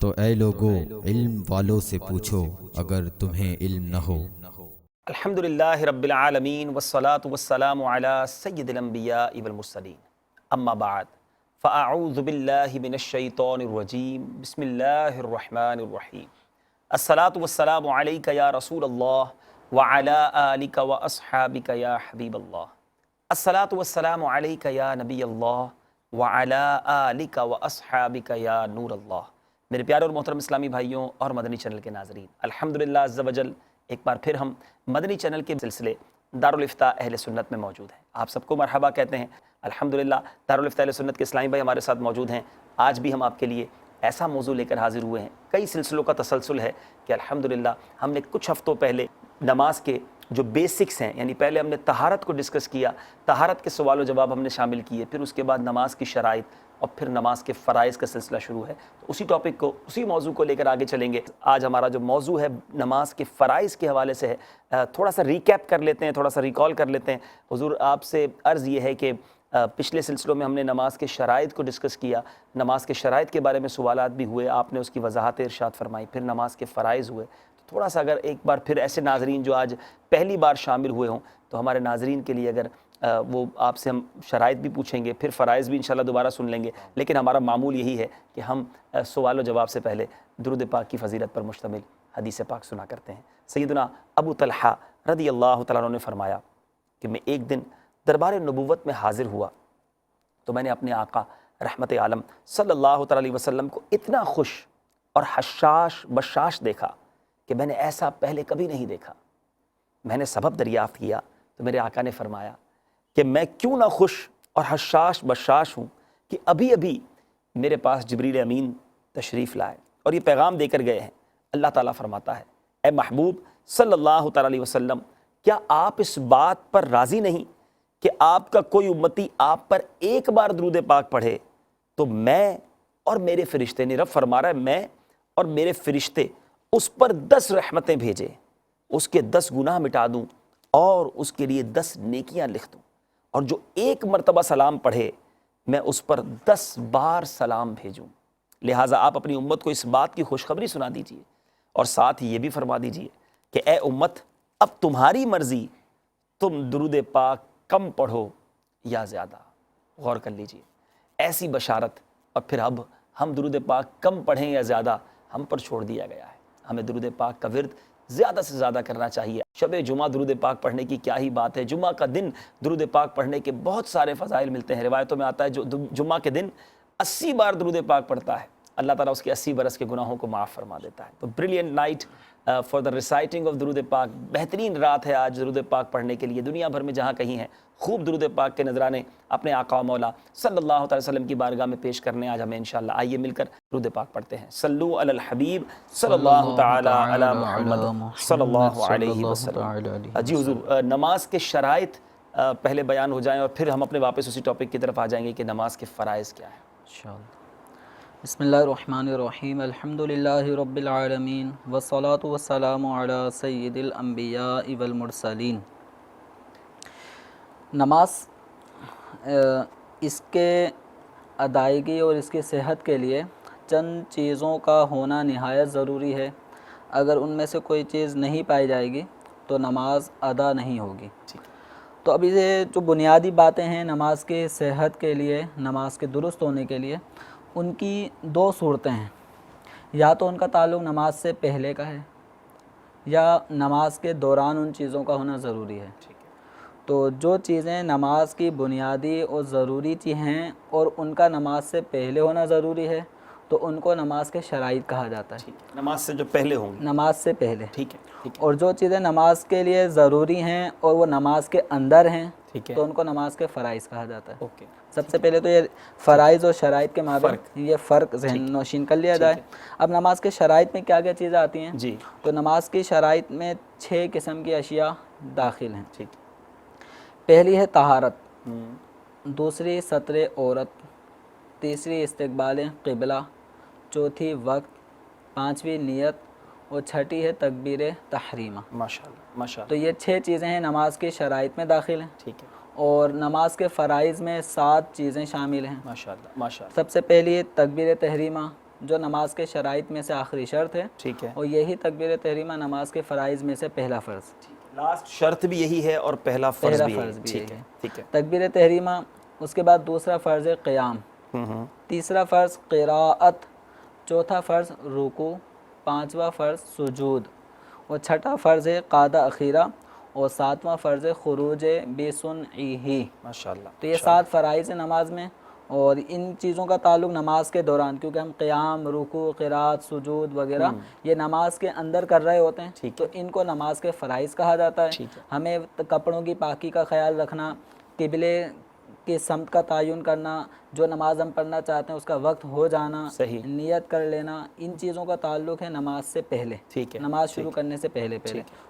تو اے لوگو علم والوں سے پوچھو اگر تمہیں علم نہ ہو۔ الحمدللہ رب العالمین والصلاة والسلام علی سید الانبیاء والمرسلین اما بعد فاعوذ باللہ من الشیطان الرجیم بسم اللہ الرحمن الرحیم الصلاة والسلام علیک یا رسول اللہ وعلی آلک واصحابک یا حبیب اللہ الصلاة والسلام علیک یا نبی اللہ وعلی آلک واصحابک یا نور اللہ۔ میرے پیارے اور محترم اسلامی بھائیوں اور مدنی چینل کے ناظرین، الحمدللہ عز و جل ایک بار پھر ہم مدنی چینل کے سلسلے دارالافتاء اہل سنت میں موجود ہیں۔ آپ سب کو مرحبا کہتے ہیں۔ الحمدللہ دارالافتاء اہل سنت کے اسلامی بھائی ہمارے ساتھ موجود ہیں۔ آج بھی ہم آپ کے لیے ایسا موضوع لے کر حاضر ہوئے ہیں، کئی سلسلوں کا تسلسل ہے کہ الحمدللہ ہم نے کچھ ہفتوں پہلے نماز کے جو بیسکس ہیں، یعنی پہلے ہم نے طہارت کو ڈسکس کیا، طہارت کے سوال و جواب ہم نے شامل کیے، پھر اس کے بعد نماز کی شرائط اور پھر نماز کے فرائض کا سلسلہ شروع ہے۔ تو اسی ٹاپک کو، اسی موضوع کو لے کر آگے چلیں گے۔ آج ہمارا جو موضوع ہے نماز کے فرائض کے حوالے سے ہے۔ تھوڑا سا ریکیپ کر لیتے ہیں، تھوڑا سا ریکال کر لیتے ہیں۔ حضور آپ سے عرض یہ ہے کہ پچھلے سلسلوں میں ہم نے نماز کے شرائط کو ڈسکس کیا، نماز کے شرائط کے بارے میں سوالات بھی ہوئے، آپ نے اس کی وضاحت ارشاد فرمائی، پھر نماز کے فرائض ہوئے۔ تو تھوڑا سا اگر ایک بار پھر ایسے ناظرین جو آج پہلی بار شامل ہوئے ہوں تو ہمارے ناظرین کے لیے اگر وہ آپ سے ہم شرائط بھی پوچھیں گے، پھر فرائض بھی انشاءاللہ دوبارہ سن لیں گے، لیکن ہمارا معمول یہی ہے کہ ہم سوال و جواب سے پہلے درود پاک کی فضیلت پر مشتمل حدیث پاک سنا کرتے ہیں۔ سیدنا ابو طلحہ رضی اللہ تعالیٰ عنہ نے فرمایا کہ میں ایک دن دربار نبوت میں حاضر ہوا تو میں نے اپنے آقا رحمت عالم صلی اللہ تعالیٰ علیہ وسلم کو اتنا خوش اور حشاش بشاش دیکھا کہ میں نے ایسا پہلے کبھی نہیں دیکھا۔ میں نے سبب دریافت کیا تو میرے آقا نے فرمایا کہ میں کیوں نہ خوش اور حشاش بشاش ہوں کہ ابھی ابھی میرے پاس جبریل امین تشریف لائے اور یہ پیغام دے کر گئے ہیں۔ اللہ تعالیٰ فرماتا ہے، اے محبوب صلی اللہ تعالیٰ علیہ وسلم، کیا آپ اس بات پر راضی نہیں کہ آپ کا کوئی امتی آپ پر ایک بار درود پاک پڑھے تو میں اور میرے فرشتے، نے رب فرما رہا ہے میں اور میرے فرشتے اس پر 10 رحمتیں بھیجیں، اس کے 10 گناہ مٹا دوں اور اس کے لیے 10 نیکیاں لکھ دوں، اور جو ایک مرتبہ سلام پڑھے میں اس پر 10 بار سلام بھیجوں۔ لہٰذا آپ اپنی امت کو اس بات کی خوشخبری سنا دیجئے اور ساتھ ہی یہ بھی فرما دیجئے کہ اے امت، اب تمہاری مرضی، تم درود پاک کم پڑھو یا زیادہ۔ غور کر لیجئے، ایسی بشارت، اور پھر اب ہم درود پاک کم پڑھیں یا زیادہ ہم پر چھوڑ دیا گیا ہے۔ ہمیں درود پاک کا ورد زیادہ سے زیادہ کرنا چاہیے۔ شب جمعہ درود پاک پڑھنے کی کیا ہی بات ہے، جمعہ کا دن درود پاک پڑھنے کے بہت سارے فضائل ملتے ہیں۔ روایتوں میں آتا ہے جو جمعہ کے دن 80 بار درود پاک پڑھتا ہے، اللہ تعالیٰ اس کے 80 برس کے گناہوں کو معاف فرما دیتا ہے۔ تو brilliant night for the reciting of درود پاک، بہترین رات ہے آج درود پاک پڑھنے کے لیے۔ دنیا بھر میں جہاں کہیں ہیں خوب درود پاک کے نذرانے اپنے آقا و مولا صلی اللہ تعالی وسلم کی بارگاہ میں پیش کرنے آج ہمیں انشاءاللہ۔ آئیے مل کر درود پاک پڑھتے ہیں۔ صلو علی الحبیب صلی اللہ تعالی علی محمد صلی اللہ علیہ وسلم۔ جی حضور، نماز کے شرائط پہلے بیان ہو جائیں اور پھر ہم اپنے واپس اسی ٹاپک کی طرف آ جائیں گے کہ نماز کے فرائض کیا ہیں۔ انشاءاللہ۔ بسم اللہ الرحمن الرحیم، الحمدللہ رب العالمین والصلاة والسلام علی سید الانبیاء والمرسلین۔ نماز اس کے ادائیگی اور اس کی صحت کے لیے چند چیزوں کا ہونا نہایت ضروری ہے۔ اگر ان میں سے کوئی چیز نہیں پائی جائے گی تو نماز ادا نہیں ہوگی۔ تو اب یہ جو بنیادی باتیں ہیں نماز کی صحت کے لیے، نماز کے درست ہونے کے لیے، ان کی 2 صورتیں ہیں۔ یا تو ان کا تعلق نماز سے پہلے کا ہے یا نماز کے دوران ان چیزوں کا ہونا ضروری ہے۔ تو جو چیزیں نماز کی بنیادی اور ضروری چیزیں ہیں اور ان کا نماز سے پہلے ہونا ضروری ہے تو ان کو نماز کے شرائط کہا جاتا ہے۔ نماز سے جو پہلے ہوں گے، نماز سے پہلے، ٹھیک ہے۔ اور جو چیزیں نماز کے لیے ضروری ہیں اور وہ نماز کے اندر ہیں ٹھیک ہے، تو ان کو نماز کے فرائض کہا جاتا ہے۔ اوکے۔ سب سے پہلے تو یہ فرائض اور شرائط کے مابین یہ فرق ذہن نشین کر لیا جائے۔ اب نماز کے شرائط میں کیا کیا چیزیں آتی ہیں؟ جی، تو نماز کی شرائط میں 6 قسم کی اشیاء داخل ہیں۔ ٹھیک۔ پہلی ہے طہارت، دوسری ستر عورت، تیسری استقبال قبلہ، چوتھی وقت، پانچویں نیت، اور چھٹی ہے تکبیر تحریمہ۔ ماشاءاللہ ماشاءاللہ۔ تو یہ 6 چیزیں ہیں نماز کی شرائط میں داخل ہیں، ٹھیک ہے، اور نماز کے فرائض میں 7 چیزیں شامل ہیں۔ ماشاءاللہ ماشاءاللہ۔ سب سے پہلی تکبیر تحریمہ، جو نماز کے شرائط میں سے آخری شرط ہے، ٹھیک ہے، اور یہی تکبیر تحریمہ نماز کے فرائض میں سے پہلا فرض، لاسٹ شرط بھی یہی ہے اور پہلا فرض بھی یہی ہے، ٹھیک یہی ہے، ٹھیک ہے، تکبیر تحریمہ۔ اس کے بعد دوسرا فرض ہے قیام، تیسرا فرض قراءت، چوتھا فرض رکوع، پانچواں فرض سجود، اور چھٹا فرض ہے قعدہ اخیرہ، اور ساتواں فرض ہے خروج بسنعہ۔ ماشاء اللہ، تو یہ 7 فرائض ہیں نماز میں، اور ان چیزوں کا تعلق نماز کے دوران، کیونکہ ہم قیام، رکوع، قراءت، سجود وغیرہ یہ نماز کے اندر کر رہے ہوتے ہیں، تو ان کو نماز کے فرائض کہا جاتا ہے۔ ہمیں کپڑوں کی پاکی کا خیال رکھنا، قبلے کی سمت کا تعین کرنا، جو نماز ہم پڑھنا چاہتے ہیں اس کا وقت ہو جانا، صحیح، نیت کر لینا، ان چیزوں کا تعلق ہے نماز سے پہلے، ٹھیک ہے، نماز شروع کرنے سے پہلے۔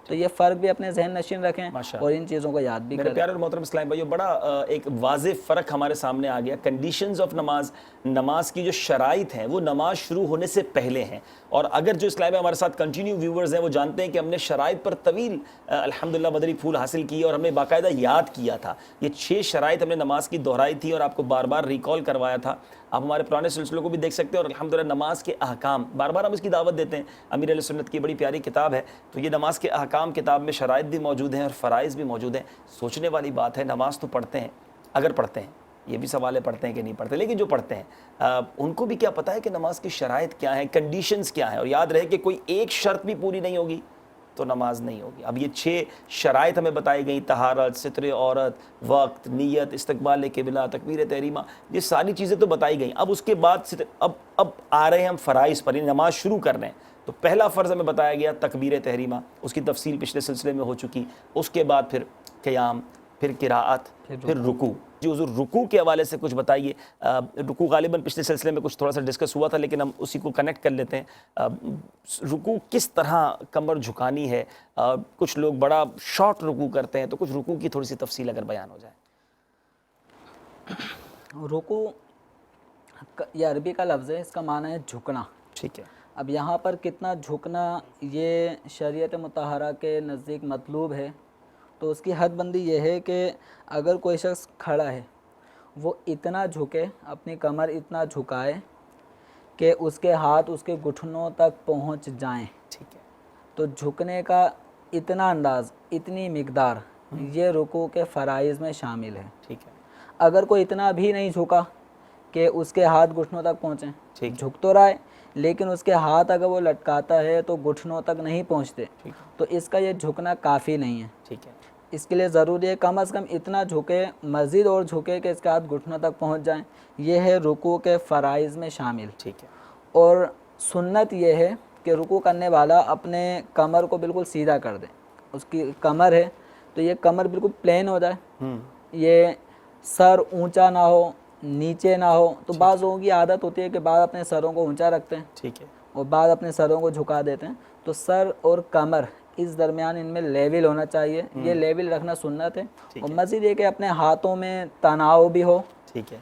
تو یہ فرق بھی اپنے ذہن نشین رکھیں اور ان چیزوں کو یاد بھی میرے کریں۔ پیارے اور محترم اسلام بھائیو، بڑا ایک واضح فرق ہمارے سامنے آ گیا۔ کنڈیشنز آف نماز، نماز کی جو شرائط ہیں وہ نماز شروع ہونے سے پہلے ہیں، اور اگر جو اسلام ہمارے ساتھ کنٹینیو ویورز ہیں وہ جانتے ہیں کہ ہم نے شرائط پر طویل الحمدللہ مدنی پھول حاصل کی اور ہم نے باقاعدہ یاد کیا تھا۔ یہ 6 شرائط ہم نے نماز کی دہرائی تھی اور آپ کو بار بار ریکال کروایا تھا۔ آپ ہمارے پرانے سلسلوں کو بھی دیکھ سکتے ہیں، اور الحمدللہ نماز کے احکام بار بار ہم اس کی دعوت دیتے ہیں۔ امیر اہل سنت کی بڑی پیاری کتاب ہے، تو یہ نماز کے احکام کتاب میں شرائط بھی موجود ہیں اور فرائض بھی موجود ہیں۔ سوچنے والی بات ہے، نماز تو پڑھتے ہیں، اگر پڑھتے ہیں، یہ بھی سوال ہے پڑھتے ہیں کہ نہیں پڑھتے، لیکن جو پڑھتے ہیں ان کو بھی کیا پتہ ہے کہ نماز کی شرائط کیا ہیں، کنڈیشنز کیا ہیں، اور یاد رہے کہ کوئی ایک شرط بھی پوری نہیں ہوگی تو نماز نہیں ہوگی۔ اب یہ 6 شرائط ہمیں بتائی گئیں، طہارت، ستر عورت، وقت، نیت، استقبال قبلہ، تکبیر تحریمہ، یہ ساری چیزیں تو بتائی گئیں۔ اب اس کے بعد اب آ رہے ہیں ہم فرائض پر، نماز شروع کر رہے ہیں۔ تو پہلا فرض ہمیں بتایا گیا تکبیر تحریمہ، اس کی تفصیل پچھلے سلسلے میں ہو چکی۔ اس کے بعد پھر قیام، پھر قراءت، پھر رکوع۔ جی حضور، رکوع کے حوالے سے کچھ بتائیے۔ رکوع غالباً پچھلے سلسلے میں کچھ تھوڑا سا ڈسکس ہوا تھا، لیکن ہم اسی کو کنیکٹ کر لیتے ہیں۔ رکوع کس طرح کمر جھکانی ہے؟ کچھ لوگ بڑا شارٹ رکوع کرتے ہیں، تو کچھ رکوع کی تھوڑی سی تفصیل اگر بیان ہو جائے۔ رکوع یہ عربی کا لفظ ہے، اس کا معنی ہے جھکنا۔ ٹھیک ہے، اب یہاں پر کتنا جھکنا یہ شریعت مطہرہ کے نزدیک مطلوب ہے، تو اس کی حد بندی یہ ہے کہ اگر کوئی شخص کھڑا ہے وہ اتنا جھکے، اپنی کمر اتنا جھکائے کہ اس کے ہاتھ اس کے گھٹنوں تک پہنچ جائیں۔ ٹھیک ہے، تو جھکنے کا اتنا انداز، اتنی مقدار، یہ رکوع کے فرائض میں شامل ہے۔ ٹھیک ہے، اگر کوئی اتنا بھی نہیں جھکا کہ اس کے ہاتھ گھٹنوں تک پہنچیں، ٹھیک، جھک تو رہا ہے لیکن اس کے ہاتھ اگر وہ لٹکاتا ہے تو گھٹنوں تک نہیں پہنچتے، تو اس کا یہ جھکنا کافی نہیں ہے۔ ٹھیک ہے، اس کے لیے ضروری ہے کم از کم اتنا جھکے، مزید اور جھکے کہ اس کے ہاتھ گھٹنوں تک پہنچ جائیں۔ یہ ہے رکوع کے فرائض میں شامل۔ ٹھیک ہے، اور سنت یہ ہے کہ رکوع کرنے والا اپنے کمر کو بالکل سیدھا کر دے۔ اس کی کمر ہے تو یہ کمر بالکل پلین ہو جائے، یہ سر اونچا نہ ہو، نیچے نہ ہو۔ تو بعض لوگوں کی عادت ہوتی ہے کہ بعض اپنے سروں کو اونچا رکھتے ہیں، ٹھیک ہے، اور بعض اپنے سروں کو جھکا دیتے ہیں۔ تو سر اور کمر اس درمیان ان میں لیول ہونا چاہیے، یہ لیول رکھنا سنت ہے۔ اور مزید یہ کہ اپنے ہاتھوں میں تناؤ بھی ہو، ٹھیک ہے،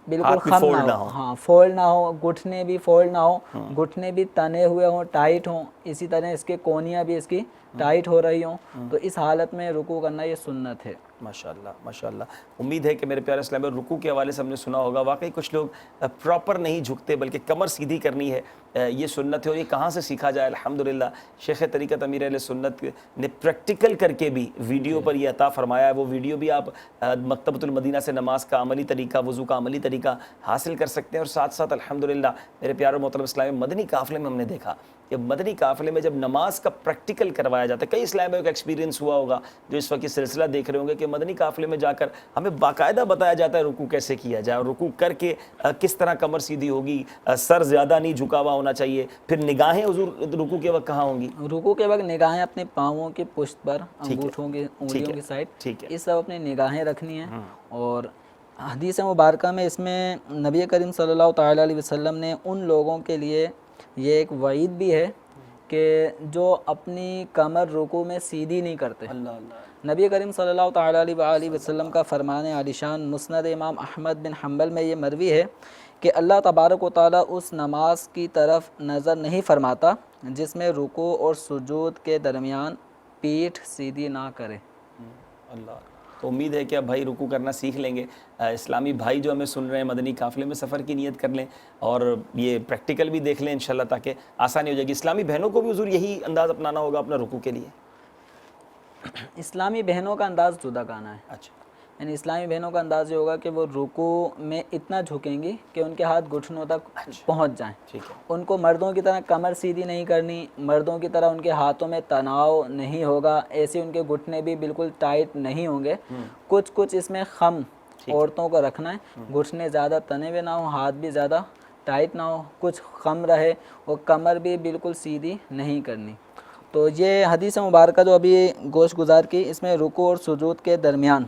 بالکل خم نہ ہو، ہاں فولڈ نہ ہو، گھٹنے بھی فولڈ نہ ہو، گھٹنے بھی تنے ہوئے ہوں، ٹائٹ ہوں، اسی طرح اس کے کونیاں بھی اس کی ٹائٹ ہو رہی ہوں، تو اس حالت میں رکوع کرنا یہ سنت ہے۔ ماشاءاللہ، ماشاءاللہ۔ امید ہے کہ میرے پیارے اسلام بھائی رکوع کے حوالے سے ہم نے سنا ہوگا، واقعی کچھ لوگ پراپر نہیں جھکتے بلکہ کمر سیدھی کرنی ہے، یہ سنت ہے، اور یہ کہاں سے سیکھا جائے؟ الحمدللہ شیخ طریقت امیر اہل سنت نے پریکٹیکل کر کے بھی ویڈیو پر یہ عطا فرمایا ہے۔ وہ ویڈیو بھی آپ مکتبۃ المدینہ سے نماز کا عملی طریقہ، وضو کا عملی طریقہ حاصل کر سکتے ہیں، اور ساتھ ساتھ الحمدللہ میرے پیارے محترم اسلام مدنی قافلے میں ہم نے دیکھا کہ مدنی قافلے میں جب نماز کا پریکٹیکل کروایا جاتا ہے، کئی اسلام کا ایکسپیرینس ہوا ہوگا جو اس وقت یہ سلسلہ دیکھ رہے ہوں گے کہ مدنی قافلے میں جا کر ہمیں باقاعدہ بتایا جاتا ہے رکوع کیسے کیا جائے، اور رکوع کر کے کس طرح کمر سیدھی ہوگی، سر زیادہ نہیں جھکا ہوا ہونا چاہیے، پھر نگاہیں حضور رکوع کے وقت کہاں ہوں گی؟ رکوع کے وقت نگاہیں اپنے پاؤں کی پشت پر، انگوٹھوں کی، انگلیوں کی سائڈ، ٹھیک ہے، اس سب اپنی نگاہیں رکھنی ہیں۔ اور حدیث مبارکہ میں اس میں نبی کریم صلی اللہ تعالیٰ علیہ وسلم نے ان لوگوں کے لیے یہ ایک وعید بھی ہے کہ جو اپنی کمر رکوع میں سیدھی نہیں کرتے۔ نبی کریم صلی اللہ تعالیٰ علیہ وسلم کا فرمان عالی شان مسند امام احمد بن حنبل میں یہ مروی ہے کہ اللہ تبارک و تعالیٰ اس نماز کی طرف نظر نہیں فرماتا جس میں رکوع اور سجود کے درمیان پیٹھ سیدھی نہ کرے۔ تو امید ہے کہ اب بھائی رکوع کرنا سیکھ لیں گے. اسلامی بھائی جو ہمیں سن رہے ہیں مدنی قافلے میں سفر کی نیت کر لیں اور یہ پریکٹیکل بھی دیکھ لیں انشاءاللہ تاکہ آسانی ہو جائے گی. اسلامی بہنوں کو بھی حضور یہی انداز اپنانا ہوگا اپنا رکوع کے لیے؟ اسلامی بہنوں کا انداز جدا گانا ہے. اچھا. یعنی اسلامی بہنوں کا انداز یہ ہوگا کہ وہ رکوع میں اتنا جھکیں گی کہ ان کے ہاتھ گھٹنوں تک پہنچ جائیں. ٹھیک ہے. ان کو مردوں کی طرح کمر سیدھی نہیں کرنی, مردوں کی طرح ان کے ہاتھوں میں تناؤ نہیں ہوگا, ایسے ان کے گھٹنے بھی بالکل ٹائٹ نہیں ہوں گے. کچھ اس میں خم عورتوں کو رکھنا ہے, گھٹنے زیادہ تنے ہوئے نہ ہوں, ہاتھ بھی زیادہ ٹائٹ نہ ہو, کچھ خم رہے, اور کمر بھی بالکل سیدھی نہیں کرنی. تو یہ حدیث مبارکہ جو ابھی گوش گزار کی, اس میں رکوع اور سجود کے درمیان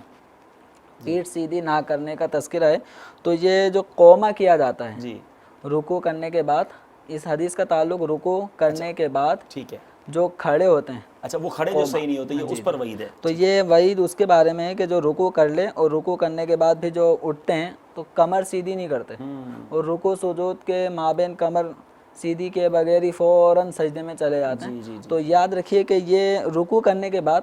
پیٹھ سیدھی نہ کرنے کا تذکرہ ہے. تو یہ جو قوما کیا جاتا ہے جی رکوع کرنے کے بعد, اس حدیث کا تعلق رکوع کرنے کے بعد ٹھیک ہے. جو کھڑے ہوتے ہیں, اچھا وہ کھڑے جو صحیح نہیں ہوتے یہ اس پر وعید ہے. تو یہ وعید اس کے بارے میں ہے کہ جو رکوع کر لے اور رکوع کرنے کے بعد بھی جو اٹھتے ہیں تو کمر سیدھی نہیں کرتے, اور رکوع سجود کے مابین کمر سیدھی کے بغیر ہی فوراً سجدے میں چلے جاتے ہیں. تو یاد رکھیے کہ یہ رکوع کرنے کے بعد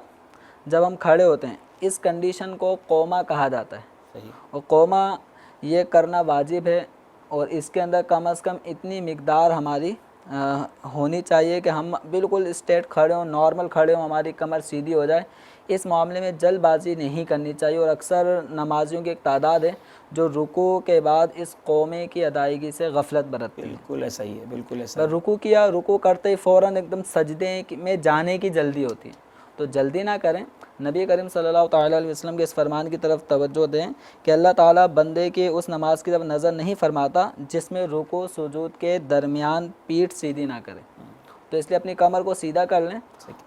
جب ہم کھڑے ہوتے ہیں اس کنڈیشن کو قوما کہا جاتا ہے. صحیح. اور قوما یہ کرنا واجب ہے, اور اس کے اندر کم از کم اتنی مقدار ہماری ہونی چاہیے کہ ہم بالکل اسٹیٹ کھڑے ہوں, نارمل کھڑے ہوں, ہماری کمر سیدھی ہو جائے. اس معاملے میں جلد بازی نہیں کرنی چاہیے, اور اکثر نمازیوں کی ایک تعداد ہے جو رکوع کے بعد اس قومے کی ادائیگی سے غفلت برتتی ہے. بالکل ایسا ہی ہے, بالکل ایسا. رکوع کیا, رکوع کرتے ہی فوراً ایک دم سجدے میں جانے کی جلدی ہوتی ہے, تو جلدی نہ کریں. نبی کریم صلی اللہ تعالیٰ علیہ وسلم کے اس فرمان کی طرف توجہ دیں کہ اللہ تعالیٰ بندے کے اس نماز کی طرف نظر نہیں فرماتا جس میں رکوع سجود کے درمیان پیٹھ سیدھی نہ کرے. تو اس لیے اپنی کمر کو سیدھا کر لیں.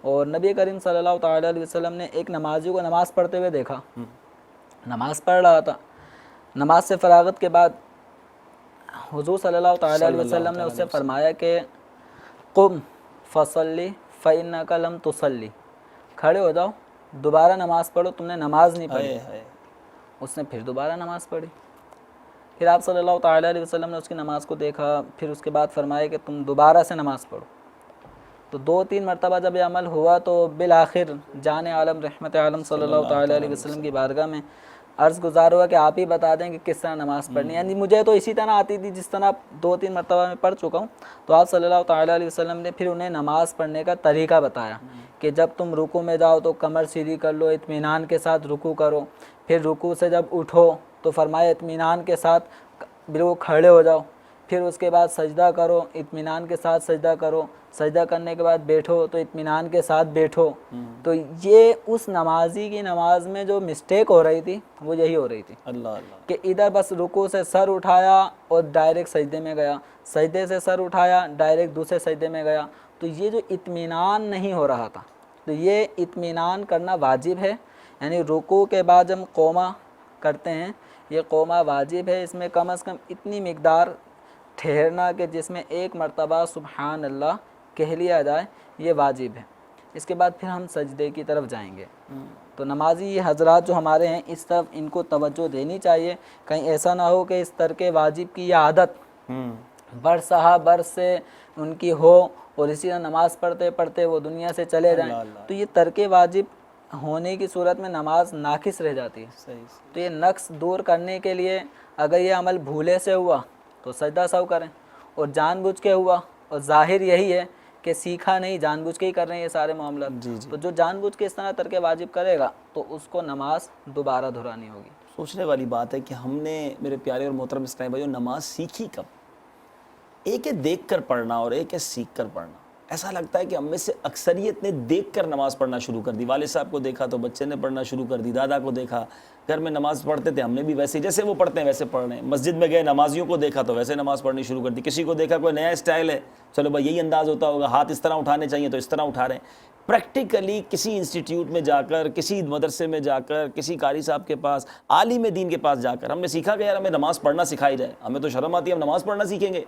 اور نبی کریم صلی اللہ تعالیٰ علیہ وسلم نے ایک نمازی کو نماز پڑھتے ہوئے دیکھا, نماز پڑھ رہا تھا, نماز سے فراغت کے بعد حضور صلی اللہ تعالیٰ علیہ وسلم نے اس سے فرمایا کہ قم فصلی فإنک لم تصلی, کھڑے ہو جاؤ, دوبارہ نماز پڑھو, تم نے نماز نہیں پڑھی. اس نے پھر دوبارہ نماز پڑھی. پھر آپ صلی اللہ تعالیٰ علیہ وسلم نے اس کی نماز کو دیکھا, پھر اس کے بعد فرمایا کہ تم دوبارہ سے نماز پڑھو. تو 2-3 مرتبہ جب یہ عمل ہوا تو بالآخر جان عالم رحمت عالم صلی اللہ تعالیٰ علیہ وسلم کی بارگاہ میں عرض گزار ہوا کہ آپ ہی بتا دیں کہ کس طرح نماز پڑھنی ہے. یعنی مجھے تو اسی طرح آتی تھی جس طرح 2-3 مرتبہ میں پڑھ چکا ہوں. تو آپ صلی اللہ تعالیٰ علیہ وسلم نے پھر انہیں نماز پڑھنے کا طریقہ بتایا کہ جب تم رکوع میں جاؤ تو کمر سیدھی کر لو, اطمینان کے ساتھ رکوع کرو. پھر رکوع سے جب اٹھو تو فرمایا اطمینان کے ساتھ بالکل کھڑے ہو جاؤ. پھر اس کے بعد سجدہ کرو, اطمینان کے ساتھ سجدہ کرو. سجدہ کرنے کے بعد بیٹھو تو اطمینان کے ساتھ بیٹھو. تو یہ اس نمازی کی نماز میں جو مسٹیک ہو رہی تھی وہ یہی ہو رہی تھی کہ ادھر بس رکوع سے سر اٹھایا اور ڈائریکٹ سجدے میں گیا, سجدے سے سر اٹھایا ڈائریکٹ دوسرے سجدے میں گیا. تو یہ جو اطمینان نہیں ہو رہا تھا, تو یہ اطمینان کرنا واجب ہے. یعنی رکوع کے بعد جب قوما کرتے ہیں یہ قوما واجب ہے. اس میں کم از کم اتنی مقدار ٹھہرنا کہ جس میں ایک مرتبہ سبحان اللہ کہہ لیا جائے, یہ واجب ہے. اس کے بعد پھر ہم سجدے کی طرف جائیں گے. تو نمازی حضرات جو ہمارے ہیں اس طرف ان کو توجہ دینی چاہیے, کہیں ایسا نہ ہو کہ اس ترک واجب کی یہ عادت برس سے ان کی ہو اور اسی طرح نماز پڑھتے پڑھتے وہ دنیا سے چلے جائیں. تو یہ ترک واجب ہونے کی صورت میں نماز ناقص رہ جاتی ہے. تو یہ نقص دور کرنے کے لیے اگر یہ عمل بھولے سے ہوا تو سجدہ سہو کریں, اور جان بوجھ کے ہوا اور ظاہر یہی ہے کہ سیکھا نہیں, جان بوجھ کے ہی کر رہے ہیں یہ سارے معاملات. تو جو جان بوجھ کے اس طرح ترک واجب کرے گا تو اس کو نماز دوبارہ دہرانی ہوگی. سوچنے والی بات ہے کہ ہم نے میرے پیارے اور محترم اسلامی بھائیوں نماز سیکھی کب؟ ایک ہے دیکھ کر پڑھنا اور ایک ہے سیکھ کر پڑھنا. ایسا لگتا ہے کہ ہم میں سے اکثریت نے دیکھ کر نماز پڑھنا شروع کر دی. والد صاحب کو دیکھا تو بچے نے پڑھنا شروع کر دی, دادا کو دیکھا گھر میں نماز پڑھتے تھے, ہم نے بھی ویسے جیسے وہ پڑھتے ہیں ویسے پڑھ رہے ہیں. مسجد میں گئے نمازیوں کو دیکھا تو ویسے نماز پڑھنی شروع کر دی. کسی کو دیکھا کوئی نیا اسٹائل ہے, چلو بھائی یہی انداز ہوتا ہوگا, ہاتھ اس طرح اٹھانے چاہیے تو اس طرح اٹھا رہے ہیں. پریکٹیکلی کسی انسٹیٹیوٹ میں جا کر, کسی مدرسے میں جا کر, کسی قاری صاحب کے پاس, عالم دین کے پاس جا کر ہم نے سیکھا کہ یار ہمیں نماز پڑھنا سکھائی جائے. ہمیں تو شرم آتی ہے, ہم نماز پڑھنا سیکھیں گے.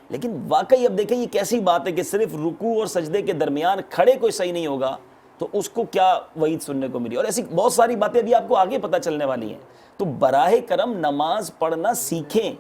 لیکن واقعی اب دیکھیں یہ کیسی بات ہے کہ صرف رکوع اور سجدے کے درمیان کھڑے کوئی صحیح نہیں ہوگا تو اس کو کیا وعید سننے کو ملی. اور ایسی بہت ساری باتیں ابھی آپ کو آگے پتہ چلنے والی ہیں. تو براہ کرم نماز پڑھنا سیکھیں.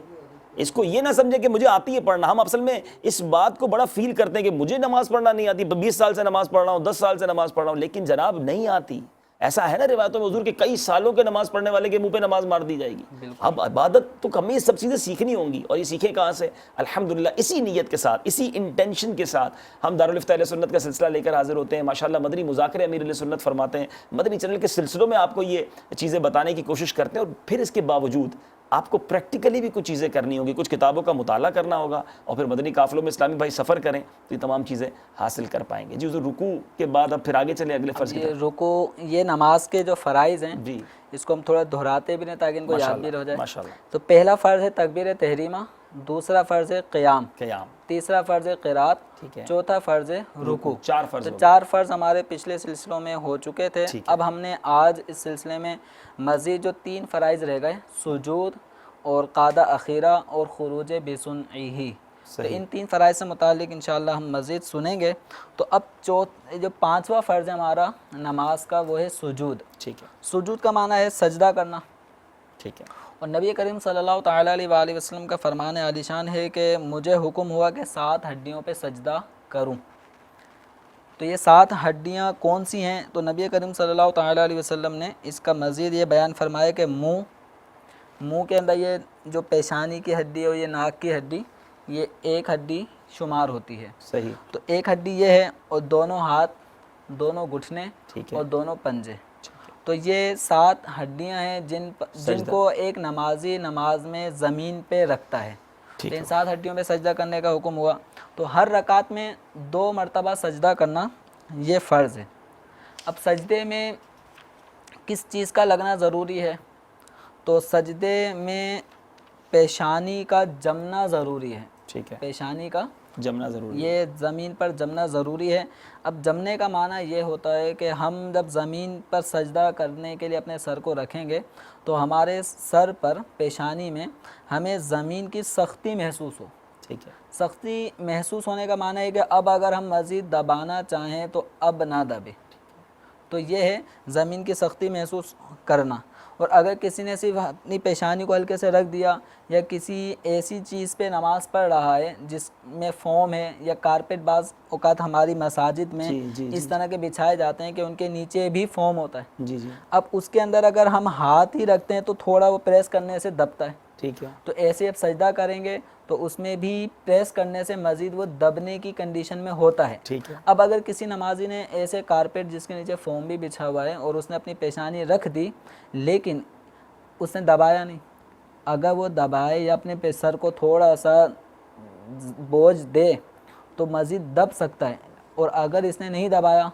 اس کو یہ نہ سمجھیں کہ مجھے آتی ہے پڑھنا. ہم اصل میں اس بات کو بڑا فیل کرتے ہیں کہ مجھے نماز پڑھنا نہیں آتی, 20 سال سے نماز پڑھ رہا ہوں, 10 سال سے نماز پڑھ رہا ہوں, لیکن جناب نہیں آتی. ایسا ہے نا روایتوں میں حضور کے کئی سالوں کے نماز پڑھنے والے کے منہ پہ نماز مار دی جائے گی. اب عبادت تو ہمیں یہ سب چیزیں سیکھنی ہوں گی, اور یہ سیکھیں کہاں سے؟ الحمدللہ اسی نیت کے ساتھ, اسی انٹینشن کے ساتھ ہم دارالفتہ اہل سنت کا سلسلہ لے کر حاضر ہوتے ہیں. ماشاءاللہ مدنی مذاکرے امیر اہل سنت فرماتے ہیں, مدنی چینل کے سلسلوں میں آپ کو یہ چیزیں بتانے کی کوشش کرتے ہیں, اور پھر اس کے باوجود آپ کو پریکٹیکلی بھی کچھ چیزیں کرنی ہوگی, کچھ کتابوں کا مطالعہ کرنا ہوگا, اور پھر مدنی قافلوں میں اسلامی بھائی سفر کریں تو یہ تمام چیزیں حاصل کر پائیں گے. جی حضور رکوع کے بعد اب پھر آگے چلیں اگلے فرض کی یہ طرف. رکوع یہ نماز کے جو فرائض ہیں جی اس کو ہم تھوڑا دہراتے بھی نہیں تاکہ ان کو یاد بھی رہ جائے. ماشاءاللہ. تو پہلا فرض ہے تکبیر تحریمہ, دوسرا فرض ہے قیام, قیام, تیسرا فرض ہے قرات, ٹھیک ہے, چوتھا فرض ہے رکوع. 4 فرض تو ہو گئے. 4 فرض ہمارے پچھلے سلسلوں میں ہو چکے تھے. ٹھیک ہے. اب ہم نے آج اس سلسلے میں مزید جو 3 فرائض رہ گئے, سجود اور قعدہ اخیرہ اور خروج بسنعہ, تو ان 3 فرائض سے متعلق انشاءاللہ ہم مزید سنیں گے. تو اب جو 5واں فرض ہے ہمارا نماز کا وہ ہے سجود. ٹھیک ہے. سجود کا معنی ہے سجدہ کرنا. ٹھیک ہے. اور نبی کریم صلی اللہ تعالیٰ علیہ وآلہ وسلم کا فرمان عالی شان ہے کہ مجھے حکم ہوا کہ 7 ہڈیوں پہ سجدہ کروں. تو یہ 7 ہڈیاں کون سی ہیں؟ تو نبی کریم صلی اللہ تعالیٰ علیہ وسلم نے اس کا مزید یہ بیان فرمایا کہ منہ کے اندر یہ جو پیشانی کی ہڈی اور یہ ناک کی ہڈی, یہ ایک ہڈی شمار ہوتی ہے. صحیح. تو ایک ہڈی یہ ہے, اور دونوں ہاتھ, دونوں گھٹنے ٹھیک ہے. اور دونوں پنجے. تو یہ 7 ہڈیاں ہیں جن کو ایک نمازی نماز میں زمین پہ رکھتا ہے. تو ان 7 ہڈیوں پہ سجدہ کرنے کا حکم ہوا. تو ہر رکعت میں 2 مرتبہ سجدہ کرنا یہ فرض ہے. اب سجدے میں کس چیز کا لگنا ضروری ہے؟ تو سجدے میں پیشانی کا جمنا ضروری ہے. ٹھیک ہے. پیشانی کا جمنا ضروری ہے. یہ زمین پر جمنا ضروری ہے. اب جمنے کا معنی یہ ہوتا ہے کہ ہم جب زمین پر سجدہ کرنے کے لیے اپنے سر کو رکھیں گے تو ہمارے سر پر پیشانی میں ہمیں زمین کی سختی محسوس ہو. ٹھیک ہے. سختی محسوس ہونے کا معنی ہے کہ اب اگر ہم مزید دبانا چاہیں تو اب نہ دبے. تو یہ ہے زمین کی سختی محسوس کرنا. اور اگر کسی نے صرف اپنی پیشانی کو ہلکے سے رکھ دیا, یا کسی ایسی چیز پہ نماز پڑھ رہا ہے جس میں فوم ہے یا کارپیٹ, بعض اوقات ہماری مساجد میں اس طرح کے بچھائے جاتے ہیں کہ ان کے نیچے بھی فوم ہوتا ہے. جی جی. اب اس کے اندر اگر ہم ہاتھ ہی رکھتے ہیں تو تھوڑا وہ پریس کرنے سے دبتا ہے. ٹھیک ہے. تو ایسے اب سجدہ کریں گے تو اس میں بھی پریس کرنے سے مزید وہ دبنے کی کنڈیشن میں ہوتا ہے. ٹھیک ہے. اب اگر کسی نمازی نے ایسے کارپیٹ جس کے نیچے فوم بھی بچھا ہوا ہے اور اس نے اپنی پیشانی رکھ دی لیکن اس نے دبایا نہیں, اگر وہ دبائے یا اپنے سر کو تھوڑا سا بوجھ دے تو مزید دب سکتا ہے. اور اگر اس نے نہیں دبایا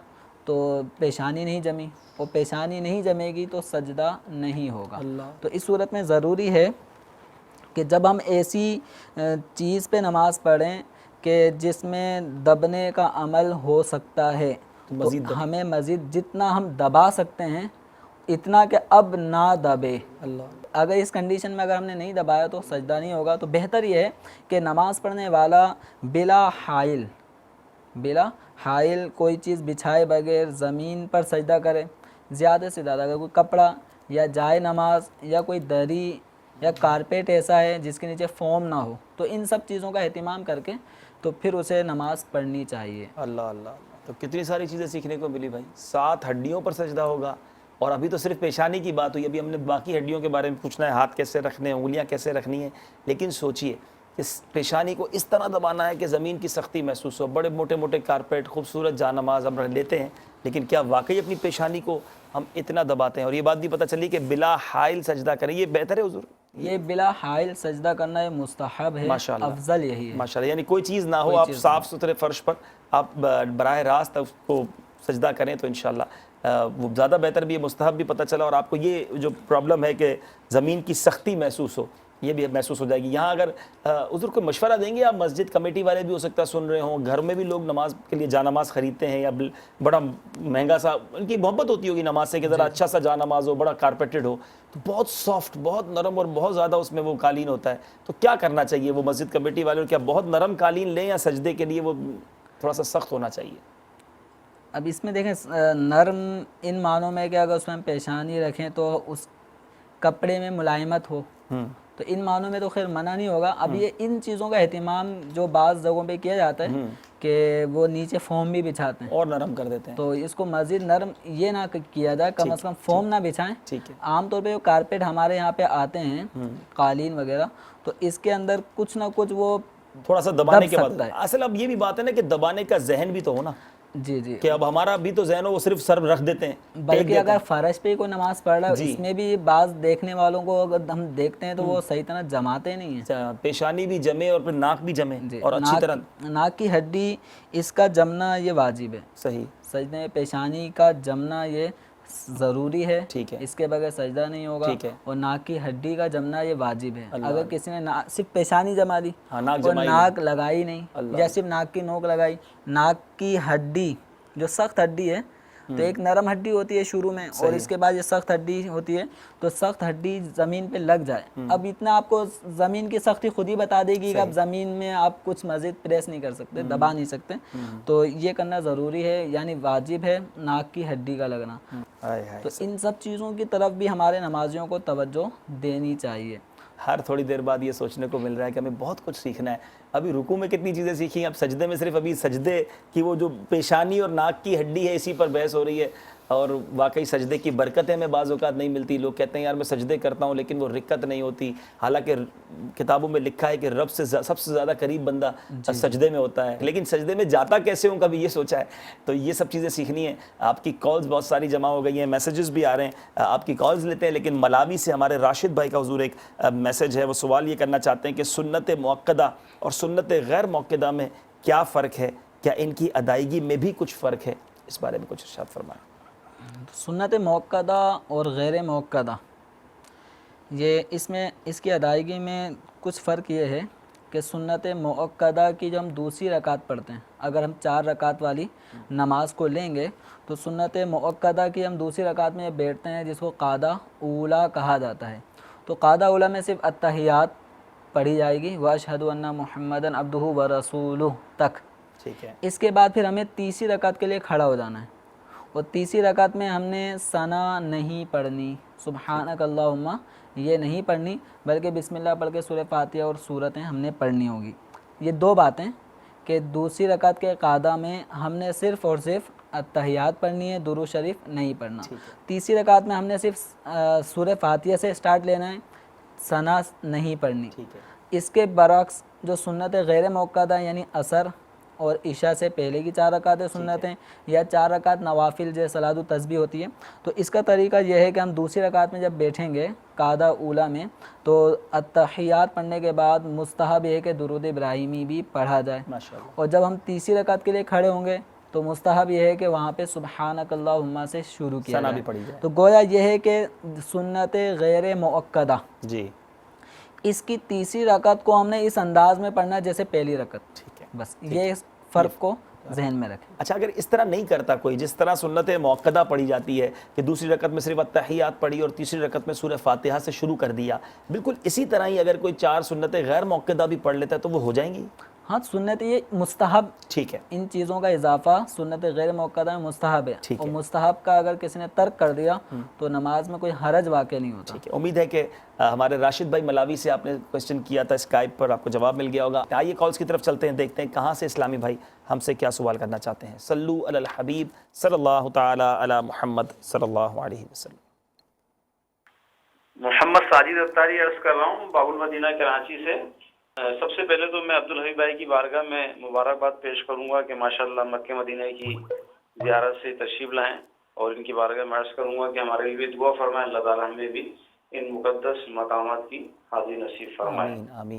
تو پیشانی نہیں جمی, اور پیشانی نہیں جمے گی تو سجدہ نہیں ہوگا. تو اس صورت میں ضروری ہے کہ جب ہم ایسی چیز پہ نماز پڑھیں کہ جس میں دبنے کا عمل ہو سکتا ہے تو ہمیں مزید جتنا ہم دبا سکتے ہیں اتنا کہ اب نہ دبے. اگر اس کنڈیشن میں اگر ہم نے نہیں دبایا تو سجدہ نہیں ہوگا. تو بہتر یہ ہے کہ نماز پڑھنے والا بلا حائل کوئی چیز بچھائے بغیر زمین پر سجدہ کرے. زیادہ سے زیادہ اگر کوئی کپڑا یا جائے نماز یا کوئی دری یا کارپیٹ ایسا ہے جس کے نیچے فوم نہ ہو تو ان سب چیزوں کا اہتمام کر کے تو پھر اسے نماز پڑھنی چاہیے. اللہ اللہ. تو کتنی ساری چیزیں سیکھنے کو ملی بھائی. 7 ہڈیوں پر سجدہ ہوگا, اور ابھی تو صرف پیشانی کی بات ہوئی, ابھی ہم نے باقی ہڈیوں کے بارے میں پوچھنا ہے, ہاتھ کیسے رکھنے ہیں, انگلیاں کیسے رکھنی ہیں. لیکن سوچئے اس پیشانی کو اس طرح دبانا ہے کہ زمین کی سختی محسوس ہو. بڑے موٹے موٹے کارپیٹ, خوبصورت جانماز ہم لیتے ہیں, لیکن کیا واقعی اپنی پیشانی کو ہم اتنا دباتے ہیں؟ اور یہ بات بھی پتہ چلی کہ بلا حائل سجدہ کریں, یہ بہتر ہے حضور؟ یہ بلا حائل سجدہ کرنا یہ مستحب ہے, افضل یہی ہے. ماشاءاللہ. یعنی کوئی چیز نہ ہو, آپ صاف ستھرے فرش پر آپ براہ راست اس کو سجدہ کریں تو انشاءاللہ وہ زیادہ بہتر بھی ہے, مستحب بھی پتہ چلا, اور آپ کو یہ جو پرابلم ہے کہ زمین کی سختی محسوس ہو یہ بھی محسوس ہو جائے گی. یہاں اگر حضور کو مشورہ دیں گے, آپ مسجد کمیٹی والے بھی ہو سکتا ہے سن رہے ہوں, گھر میں بھی لوگ نماز کے لیے جانماز خریدتے ہیں یا بڑا مہنگا سا, ان کی محبت ہوتی ہوگی نماز سے کہ ذرا اچھا سا جانماز ہو, بڑا کارپیٹڈ ہو, تو بہت سافٹ, بہت نرم اور بہت زیادہ اس میں وہ قالین ہوتا ہے. تو کیا کرنا چاہیے وہ مسجد کمیٹی والوں, کیا بہت نرم قالین لیں یا سجدے کے لیے وہ تھوڑا سا سخت ہونا چاہیے؟ اب اس میں دیکھیں نرم ان معنوں میں کہ اگر اس میں ہم پیشانی رکھیں تو اس کپڑے میں ملائمت ہو, تو ان معنوں میں تو خیر منع نہیں ہوگا. اب یہ ان چیزوں کا اہتمام جو بعض جگہوں پہ کیا جاتا ہے کہ وہ نیچے فوم بھی بچھاتے ہیں اور نرم کر دیتے ہیں. تو اس کو مزید نرم یہ نہ کیا جائے، کم از کم فوم نہ بچھائیں. ٹھیک ہے. عام طور پہ جو کارپیٹ ہمارے یہاں پہ آتے ہیں قالین وغیرہ، تو اس کے اندر کچھ نہ کچھ وہ تھوڑا سا دبانے دب کے بعد سکتا ہے. اصل اب یہ بھی بات ہے نا کہ دبانے کا ذہن بھی تو ہو نا، جی جی، کہ اب ہمارا بھی تو ذہن ہو، وہ صرف سر رکھ دیتے ہیں. بلکہ اگر فرش پہ کوئی نماز پڑھ رہا ہے اس میں بھی بعض دیکھنے والوں کو اگر ہم دیکھتے ہیں تو وہ صحیح طرح جماتے نہیں ہیں. پیشانی بھی جمے اور پھر ناک بھی جمے اور اچھی طرح. ناک کی ہڈی اس کا جمنا یہ واجب ہے. صحیح. سجدے پیشانی کا جمنا یہ ضروری ہے، ٹھیک ہے. اس کے بغیر سجدہ نہیں ہوگا. ٹھیک ہے. اور ناک کی ہڈی کا جمنا یہ واجب ہے. اگر کسی نے صرف پیشانی جما دی ناک اور ناک لگائی نہیں یا صرف ناک کی نوک لگائی، ناک کی ہڈی جو سخت ہڈی ہے، تو ایک نرم ہڈی ہوتی ہے شروع میں اور اس کے بعد یہ سخت ہڈی ہوتی ہے، تو سخت ہڈی زمین پہ لگ جائے. اب اتنا آپ کو زمین کی سختی خود ہی بتا دے گی کہ اب زمین میں آپ کچھ مزید پریس نہیں کر سکتے، دبا نہیں سکتے، تو یہ کرنا ضروری ہے، یعنی واجب ہے ناک کی ہڈی کا لگنا. تو ان سب چیزوں کی طرف بھی ہمارے نمازیوں کو توجہ دینی چاہیے. ہر تھوڑی دیر بعد یہ سوچنے کو مل رہا ہے کہ ہمیں بہت کچھ سیکھنا ہے. ابھی رکوع میں کتنی چیزیں سیکھی، اب سجدے میں صرف ابھی سجدے کی وہ جو پیشانی اور ناک کی ہڈی ہے اسی پر بحث ہو رہی ہے. اور واقعی سجدے کی برکتیں ہمیں بعض اوقات نہیں ملتی. لوگ کہتے ہیں یار میں سجدے کرتا ہوں لیکن وہ رکت نہیں ہوتی، حالانکہ کتابوں میں لکھا ہے کہ رب سے سب سے زیادہ قریب بندہ سجدے میں ہوتا ہے. لیکن سجدے میں جاتا کیسے ہوں کبھی یہ سوچا ہے؟ تو یہ سب چیزیں سیکھنی ہیں. آپ کی کالز بہت ساری جمع ہو گئی ہیں، میسیجز بھی آ رہے ہیں، آپ کی کالز لیتے ہیں. لیکن ملاوی سے ہمارے راشد بھائی کا حضور ایک میسیج ہے، وہ سوال یہ کرنا چاہتے ہیں کہ سنت مؤکدہ اور سنت غیر مؤکدہ میں کیا فرق ہے؟ کیا ان کی ادائیگی میں بھی کچھ فرق ہے؟ اس بارے میں کچھ ارشاد فرمائیں. سنت مؤکدہ اور غیر مؤکدہ، یہ اس کی ادائیگی میں کچھ فرق یہ ہے کہ سنت مؤکدہ کی جو ہم دوسری رکعت پڑھتے ہیں، اگر ہم 4 رکعت والی نماز کو لیں گے تو سنت مؤکدہ کی ہم دوسری رکعت میں بیٹھتے ہیں جس کو قعدہ اولیٰ کہا جاتا ہے. تو قعدہ اولیٰ میں صرف التحیات پڑھی جائے گی، وَأَشْهَدُ أَنَّ مُحَمَّدًا عَبْدُهُ وَرَسُولُهُ تک. ٹھیک ہے. اس کے بعد پھر ہمیں تیسری رکعت کے لیے کھڑا ہو جانا ہے، اور تیسری رکعت میں ہم نے ثنا نہیں پڑھنی، سبحانک اللہم یہ نہیں پڑھنی، بلکہ بسم اللہ پڑھ کے سورہ فاتحہ اور سورتیں ہم نے پڑھنی ہوگی. یہ 2 باتیں کہ دوسری رکعت کے قعدہ میں ہم نے صرف اور صرف التحیات پڑھنی ہے، درود شریف نہیں پڑھنا. تیسری رکعت میں ہم نے صرف سورہ فاتحہ سے سٹارٹ لینا ہے، ثنا نہیں پڑھنی. اس کے برعکس جو سنت غیر مؤکدہ یعنی عصر اور عشاء سے پہلے کی 4 رکعتیں سنتیں یا 4 رکعت نوافل جیسے صلاۃ التسبیح ہوتی ہے، تو اس کا طریقہ یہ ہے کہ ہم دوسری رکعت میں جب بیٹھیں گے قعدہ اولیٰ میں تو التحیات پڑھنے کے بعد مستحب یہ ہے کہ درود ابراہیمی بھی پڑھا جائے. اور جب ہم تیسری رکعت کے لیے کھڑے ہوں گے تو مستحب یہ ہے کہ وہاں پہ سبحانک اللہم سے شروع کیا جائے. تو گویا یہ ہے کہ سنت غیر مؤکدہ جی اس کی تیسری رکعت کو ہم نے اس انداز میں پڑھنا ہے جیسے پہلی رکعت. بس یہ فرق کو ذہن میں رکھیں. اچھا، اگر اس طرح نہیں کرتا کوئی، جس طرح سنت مؤکدہ پڑھی جاتی ہے کہ دوسری رکعت میں صرف التحیات پڑھی اور تیسری رکعت میں سورہ فاتحہ سے شروع کر دیا، بالکل اسی طرح ہی اگر کوئی 4 سنتیں غیر مؤکدہ بھی پڑھ لیتا ہے تو وہ ہو جائیں گی؟ ہاں، سنت یہ مستحب، ٹھیک ہے، ان چیزوں کا اضافہ سنت غیر مؤکدہ میں مستحب ہے. اور مستحب کا اگر کسی نے ترک کر دیا تو نماز میں کوئی حرج واقع نہیں ہوتا. ٹھیک ہے. امید ہے کہ ہمارے راشد بھائی ملاوی سے آپ نے کویسچن کیا تھا اسکائپ پر، آپ کو جواب مل گیا ہوگا. آئیے کالز کی طرف چلتے ہیں، دیکھتے ہیں کہاں سے اسلامی بھائی ہم سے کیا سوال کرنا چاہتے ہیں. صلو علی الحبیب صلی اللہ تعالی علی محمد صلی اللہ علیہ وسلم. محمد ساجد اختاری عرض کر رہا ہوں باب المدینہ کراچی سے. سب سے پہلے تو میں عبدالحبیب بھائی کی بارگاہ میں مبارکباد پیش کروں گا کہ ماشاءاللہ مکہ مدینہ کی زیارت سے تشریف لائیں، اور ان کی بارگاہ میں عرض کروں گا کہ ہمارے لیے دعا فرمائیں، اللہ تعالیٰ ہمیں بھی ان مقدس مقامات کی حاضری نصیب فرمائیں.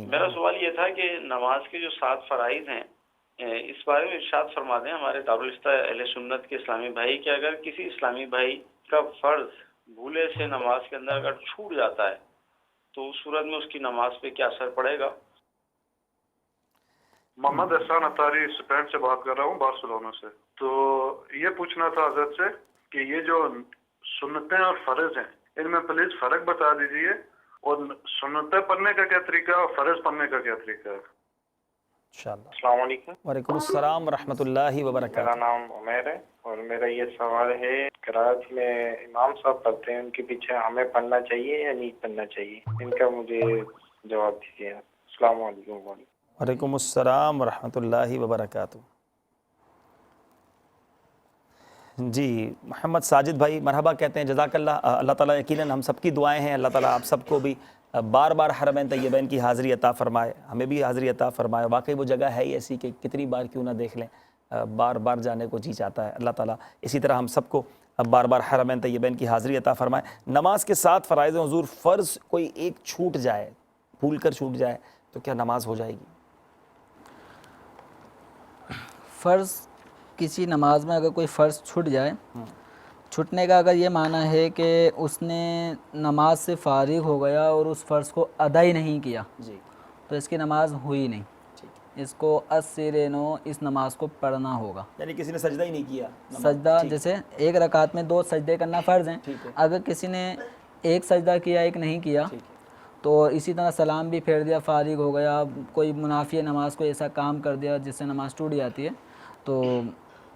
میرا سوال یہ تھا کہ نماز کے جو 7 فرائض ہیں اس بارے میں ارشاد فرما دیں ہمارے دارالفتہ اہل سنت کے اسلامی بھائی کہ اگر کسی اسلامی بھائی کا فرض بھولے سے نماز کے اندر اگر چھوٹ جاتا ہے تو اس صورت میں اس کی نماز پہ کیا اثر پڑے گا؟ محمد احسان اطاری اسپین سے بات کر رہا ہوں، بارسلونا سے. تو یہ پوچھنا تھا حضرت سے کہ یہ جو سنتیں اور فرض ہیں ان میں پلیز فرق بتا دیجئے، اور سنتیں پڑھنے کا کیا طریقہ ہے اور فرض پڑھنے کا کیا طریقہ ہے؟ انشاءاللہ. السلام علیکم. وعلیکم السلام ورحمۃ اللہ وبرکاتہ. میرا نام عمیر ہے اور میرا یہ سوال ہے، کراچی میں امام صاحب پڑھتے ہیں، ان کے پیچھے ہمیں پڑھنا چاہیے یا نہیں پڑھنا چاہیے؟ ان کا مجھے جواب دیجیے. السلام علیکم. وعلیکم السلام ورحمۃ اللہ وبرکاتہ. جی محمد ساجد بھائی مرحبا کہتے ہیں، جزاک اللہ، اللہ تعالیٰ یقیناً ہم سب کی دعائیں ہیں، اللہ تعالیٰ آپ سب کو بھی بار بار حرمین طیبین کی حاضری عطا فرمائے، ہمیں بھی حاضری عطا فرمائے۔ واقعی وہ جگہ ہے ہی ایسی کہ کتنی بار کیوں نہ دیکھ لیں، بار بار جانے کو جی چاہتا ہے۔ اللہ تعالیٰ اسی طرح ہم سب کو بار بار حرمین طیبین کی حاضری عطا فرمائے۔ نماز کے ساتھ فرائض حضور فرض کوئی ایک چھوٹ جائے، بھول کر چھوٹ جائے تو کیا نماز ہو جائے گی؟ فرض کسی نماز میں اگر کوئی فرض چھٹ جائے، چھٹنے کا اگر یہ معنی ہے کہ اس نے نماز سے فارغ ہو گیا اور اس فرض کو ادا ہی نہیں کیا، جی تو اس کی نماز ہوئی نہیں، اس کو از نو اس نماز کو پڑھنا ہوگا۔ یعنی کسی نے سجدہ ہی نہیں کیا، سجدہ جیسے ایک رکعت میں 2 سجدے کرنا فرض ہیں، اگر کسی نے ایک سجدہ کیا ایک نہیں کیا تو اسی طرح سلام بھی پھیر دیا، فارغ ہو گیا، کوئی منافی نماز کو ایسا کام کر دیا جس سے نماز ٹوٹ جاتی ہے، تو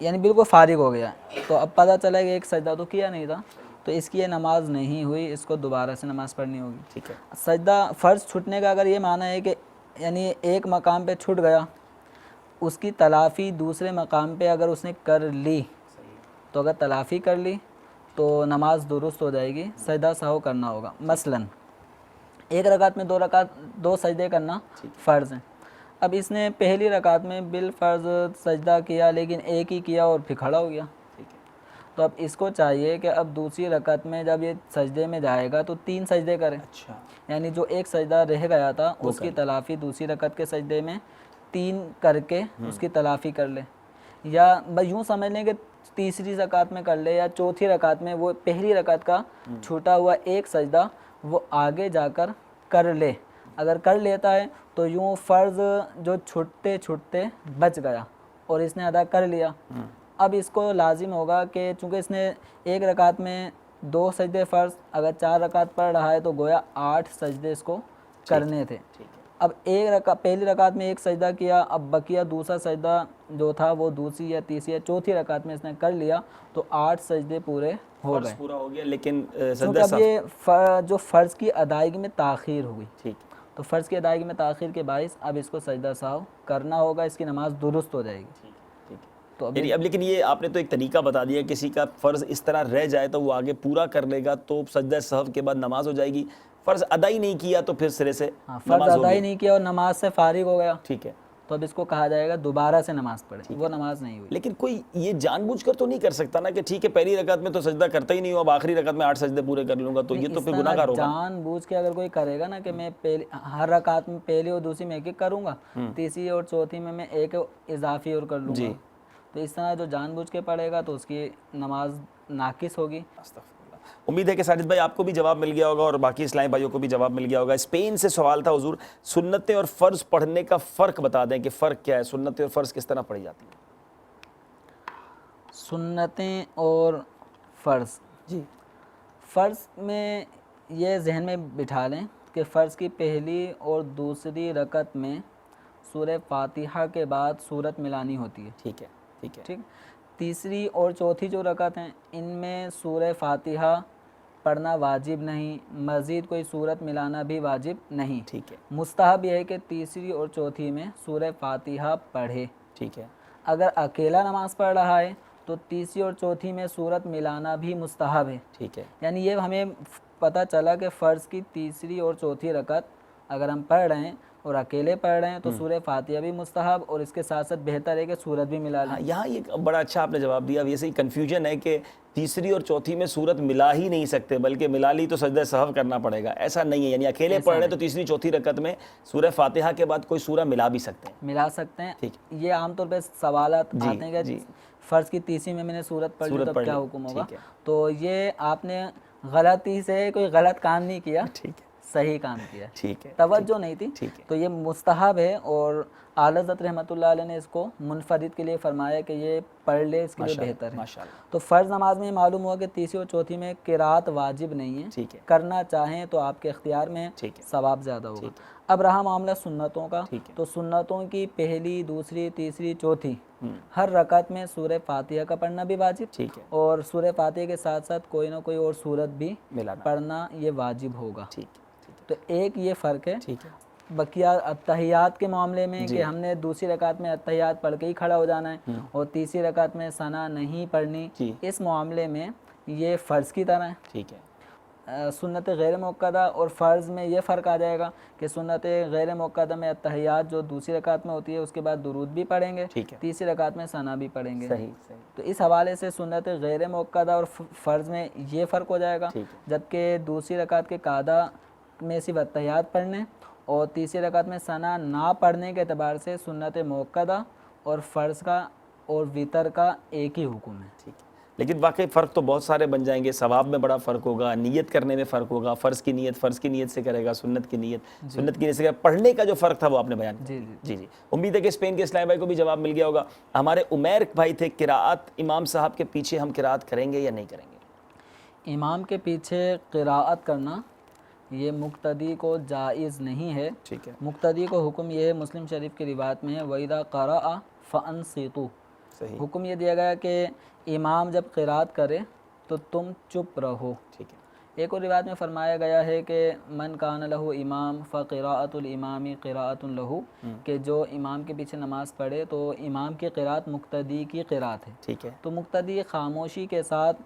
یعنی بالکل فارغ ہو گیا، تو اب پتہ چلا کہ ایک سجدہ تو کیا نہیں تھا، تو اس کی یہ نماز نہیں ہوئی، اس کو دوبارہ سے نماز پڑھنی ہوگی۔ ٹھیک ہے۔ سجدہ فرض چھٹنے کا اگر یہ معنی ہے کہ یعنی ایک مقام پہ چھٹ گیا، اس کی تلافی دوسرے مقام پہ اگر اس نے کر لی، تو اگر تلافی کر لی تو نماز درست ہو جائے گی، سجدہ سہو کرنا ہوگا۔ مثلاً ایک رکعت میں 2 سجدے کرنا فرض ہیں، اب اس نے پہلی رکعت میں بالفرض سجدہ کیا لیکن ایک ہی کیا اور پھر کھڑا ہو گیا، تو اب اس کو چاہیے کہ اب دوسری رکعت میں جب یہ سجدے میں جائے گا تو 3 سجدے کرے، یعنی جو ایک سجدہ رہ گیا تھا اس کی تلافی دوسری رکعت کے سجدے میں 3 کر کے اس کی تلافی کر لے، یا یوں سمجھ لیں کہ تیسری رکعت میں کر لے یا چوتھی رکعت میں وہ پہلی رکعت کا چھوٹا ہوا ایک سجدہ وہ آگے جا کر کر لے، اگر کر لیتا ہے تو یوں فرض جو چھٹتے چھٹتے بچ گیا اور اس نے ادا کر لیا۔ اب اس کو لازم ہوگا کہ چونکہ اس نے ایک رکعت میں 2 سجدے فرض، اگر 4 رکعت پڑھ رہا ہے تو گویا 8 سجدے اس کو کرنے تھے، اب پہلی رکعت میں ایک سجدہ کیا، اب بقیہ دوسرا سجدہ جو تھا وہ دوسری یا تیسری یا چوتھی رکعت میں اس نے کر لیا تو 8 سجدے پورے ہو گئے، پورا ہو گیا، لیکن کیونکہ اب یہ جو فرض کی ادائیگی میں تاخیر ہوئی، تو فرض کی ادائیگی میں تاخیر کے باعث اب اس کو سجدہ سہو کرنا ہوگا، اس کی نماز درست ہو جائے گی۔ تو اب لیکن یہ آپ نے تو ایک طریقہ بتا دیا، کسی کا فرض اس طرح رہ جائے تو وہ آگے پورا کر لے گا تو سجدہ سہو کے بعد نماز ہو جائے گی، فرض ادا ہی نہیں کیا تو پھر سرے سے فرض ادا ہی نہیں کیا اور نماز سے فارغ ہو گیا، ٹھیک ہے، تو اب اس کو کہا جائے گا دوبارہ سے نماز پڑھے، وہ نماز نہیں ہوئی۔ لیکن کوئی یہ جان بوجھ کر تو نہیں کر سکتا نا کہ ٹھیک ہے پہلی رکعت میں تو سجدہ کرتا ہی نہیں ہوں، اب آخری رکعت میں 8 سجدے پورے کر لوں گا، تو یہ تو پھر گناہ گار ہوگا۔ جان بوجھ کے اگر کوئی کرے گا نا کہ میں ہر رکعت میں پہلی اور دوسری میں ایک ایک کروں گا، تیسری اور چوتھی میں ایک اضافی اور کر لوں گا، تو اس طرح جو جان بوجھ کے پڑھے گا تو اس کی نماز ناقص ہوگی۔ امید ہے کہ ساجد بھائی آپ کو بھی جواب مل گیا ہوگا اور باقی اسلامی بھائیوں کو بھی جواب مل گیا ہوگا۔ اسپین سے سوال تھا حضور، سنتیں اور فرض پڑھنے کا فرق بتا دیں کہ فرق کیا ہے، سنتیں اور فرض کس طرح پڑھی جاتی ہیں؟ سنتیں اور فرض، جی فرض میں یہ ذہن میں بٹھا لیں کہ فرض کی پہلی اور دوسری رکعت میں سورہ فاتحہ کے بعد سورت ملانی ہوتی ہے، ٹھیک ہے، ٹھیک ہے، ٹھیک۔ تیسری اور چوتھی جو رکعت ہیں ان میں سورہ فاتحہ پڑھنا واجب نہیں، مزید کوئی سورت ملانا بھی واجب نہیں، ٹھیک ہے، مستحب یہ ہے کہ تیسری اور چوتھی میں سورہ فاتحہ پڑھے، ٹھیک ہے، اگر اکیلا نماز پڑھ رہا ہے تو تیسری اور چوتھی میں سورت ملانا بھی مستحب ہے، ٹھیک ہے، یعنی یہ ہمیں پتہ چلا کہ فرض کی تیسری اور چوتھی رکعت اگر ہم پڑھ رہے ہیں اور اکیلے پڑھ رہے ہیں تو سورہ فاتحہ بھی مستحب اور اس کے ساتھ ساتھ بہتر ہے کہ سورت بھی ملا لیں۔ یہاں یہ بڑا اچھا آپ نے جواب دیا، ویسے ہی کنفیوژن ہے کہ تیسری اور چوتھی میں سورت ملا ہی نہیں سکتے، بلکہ ملا لی تو سجدہ سہو کرنا پڑے گا، ایسا نہیں ہے، یعنی اکیلے پڑھ رہے ہیں تو تیسری چوتھی رکعت میں سورہ فاتحہ کے بعد کوئی سورہ ملا بھی سکتے ہیں، ملا سکتے ہیں۔ یہ عام طور پہ سوالات آتے ہیں کہ فرض کی تیسری میں نے سورت پڑھ لی تو کیا حکم ہوگا، تو یہ آپ نے غلطی سے کوئی غلط کام نہیں کیا، صحیح کام کیا، توجہ نہیں تھی، تو یہ مستحب ہے، اور اعلیٰ حضرت رحمۃ اللہ علیہ نے اس کو منفرد کے لیے فرمایا کہ یہ پڑھ لے، اس کے لیے بہتر ہے۔ تو فرض نماز میں معلوم ہوا کہ تیسری اور چوتھی میں قرات واجب نہیں ہے، کرنا چاہیں تو آپ کے اختیار میں ثواب زیادہ ہوگا۔ اب رہا معاملہ سنتوں کا، تو سنتوں کی پہلی، دوسری، تیسری، چوتھی ہر رکعت میں سورہ فاتحہ کا پڑھنا بھی واجب، اور سورہ فاتحہ کے ساتھ ساتھ کوئی نہ کوئی اور سورت بھی پڑھنا یہ واجب ہوگا، تو ایک یہ فرق ہے۔ بقیہ اتحیات کے معاملے میں کہ ہم نے دوسری رکعت میں اتحیات پڑھ کے ہی کھڑا ہو جانا ہے اور تیسری رکعت میں ثنا نہیں پڑھنی، اس معاملے میں یہ فرض کی طرح ہے. ٹھیک ہے. سنت غیر موقدہ اور فرض میں یہ فرق آ جائے گا کہ سنت غیر موقدہ میں اتحیات جو دوسری رکعت میں ہوتی ہے اس کے بعد درود بھی پڑھیں گے، تیسری رکعت میں ثنا بھی پڑھیں گے. تو اس حوالے سے سنت غیر موقدہ اور فرض میں یہ فرق ہو جائے گا، جبکہ دوسری رکعت کے قعدہ میں صرف اتحیات پڑھنے اور تیسری رکعت میں ثنا نہ پڑھنے کے اعتبار سے سنت موقدہ اور فرض کا اور وطر کا ایک ہی حکم ہے. لیکن واقعی فرق تو بہت سارے بن جائیں گے. ثواب میں بڑا فرق ہوگا، نیت کرنے میں فرق ہوگا. فرض کی نیت سے کرے گا، سنت کی نیت سے کرے گا. پڑھنے کا جو فرق تھا وہ آپ نے بیان کیا. جی. امید ہے کہ اسپین کے اسلام بھائی کو بھی جواب مل گیا ہوگا. ہمارے عمیر بھائی تھے، قراءت امام صاحب کے پیچھے ہم قراءت کریں گے یا نہیں کریں گے؟ امام کے پیچھے قراءت کرنا یہ مقتدی کو جائز نہیں ہے. ٹھیک ہے. مقتدی کو حکم یہ ہے، مسلم شریف کی روایت میں ہے وَإِذَا قَرَأَ فَأَنصِتُوا. حکم یہ دیا گیا کہ امام جب قراءت کرے تو تم چپ رہو. ٹھیک ہے. ایک اور روایت میں فرمایا گیا ہے کہ من کان لہ امام فقراءۃ الامام قراءۃ لہ، کہ جو امام کے پیچھے نماز پڑھے تو امام کی قراءت مقتدی کی قراءت ہے. ٹھیک ہے. تو مقتدی خاموشی کے ساتھ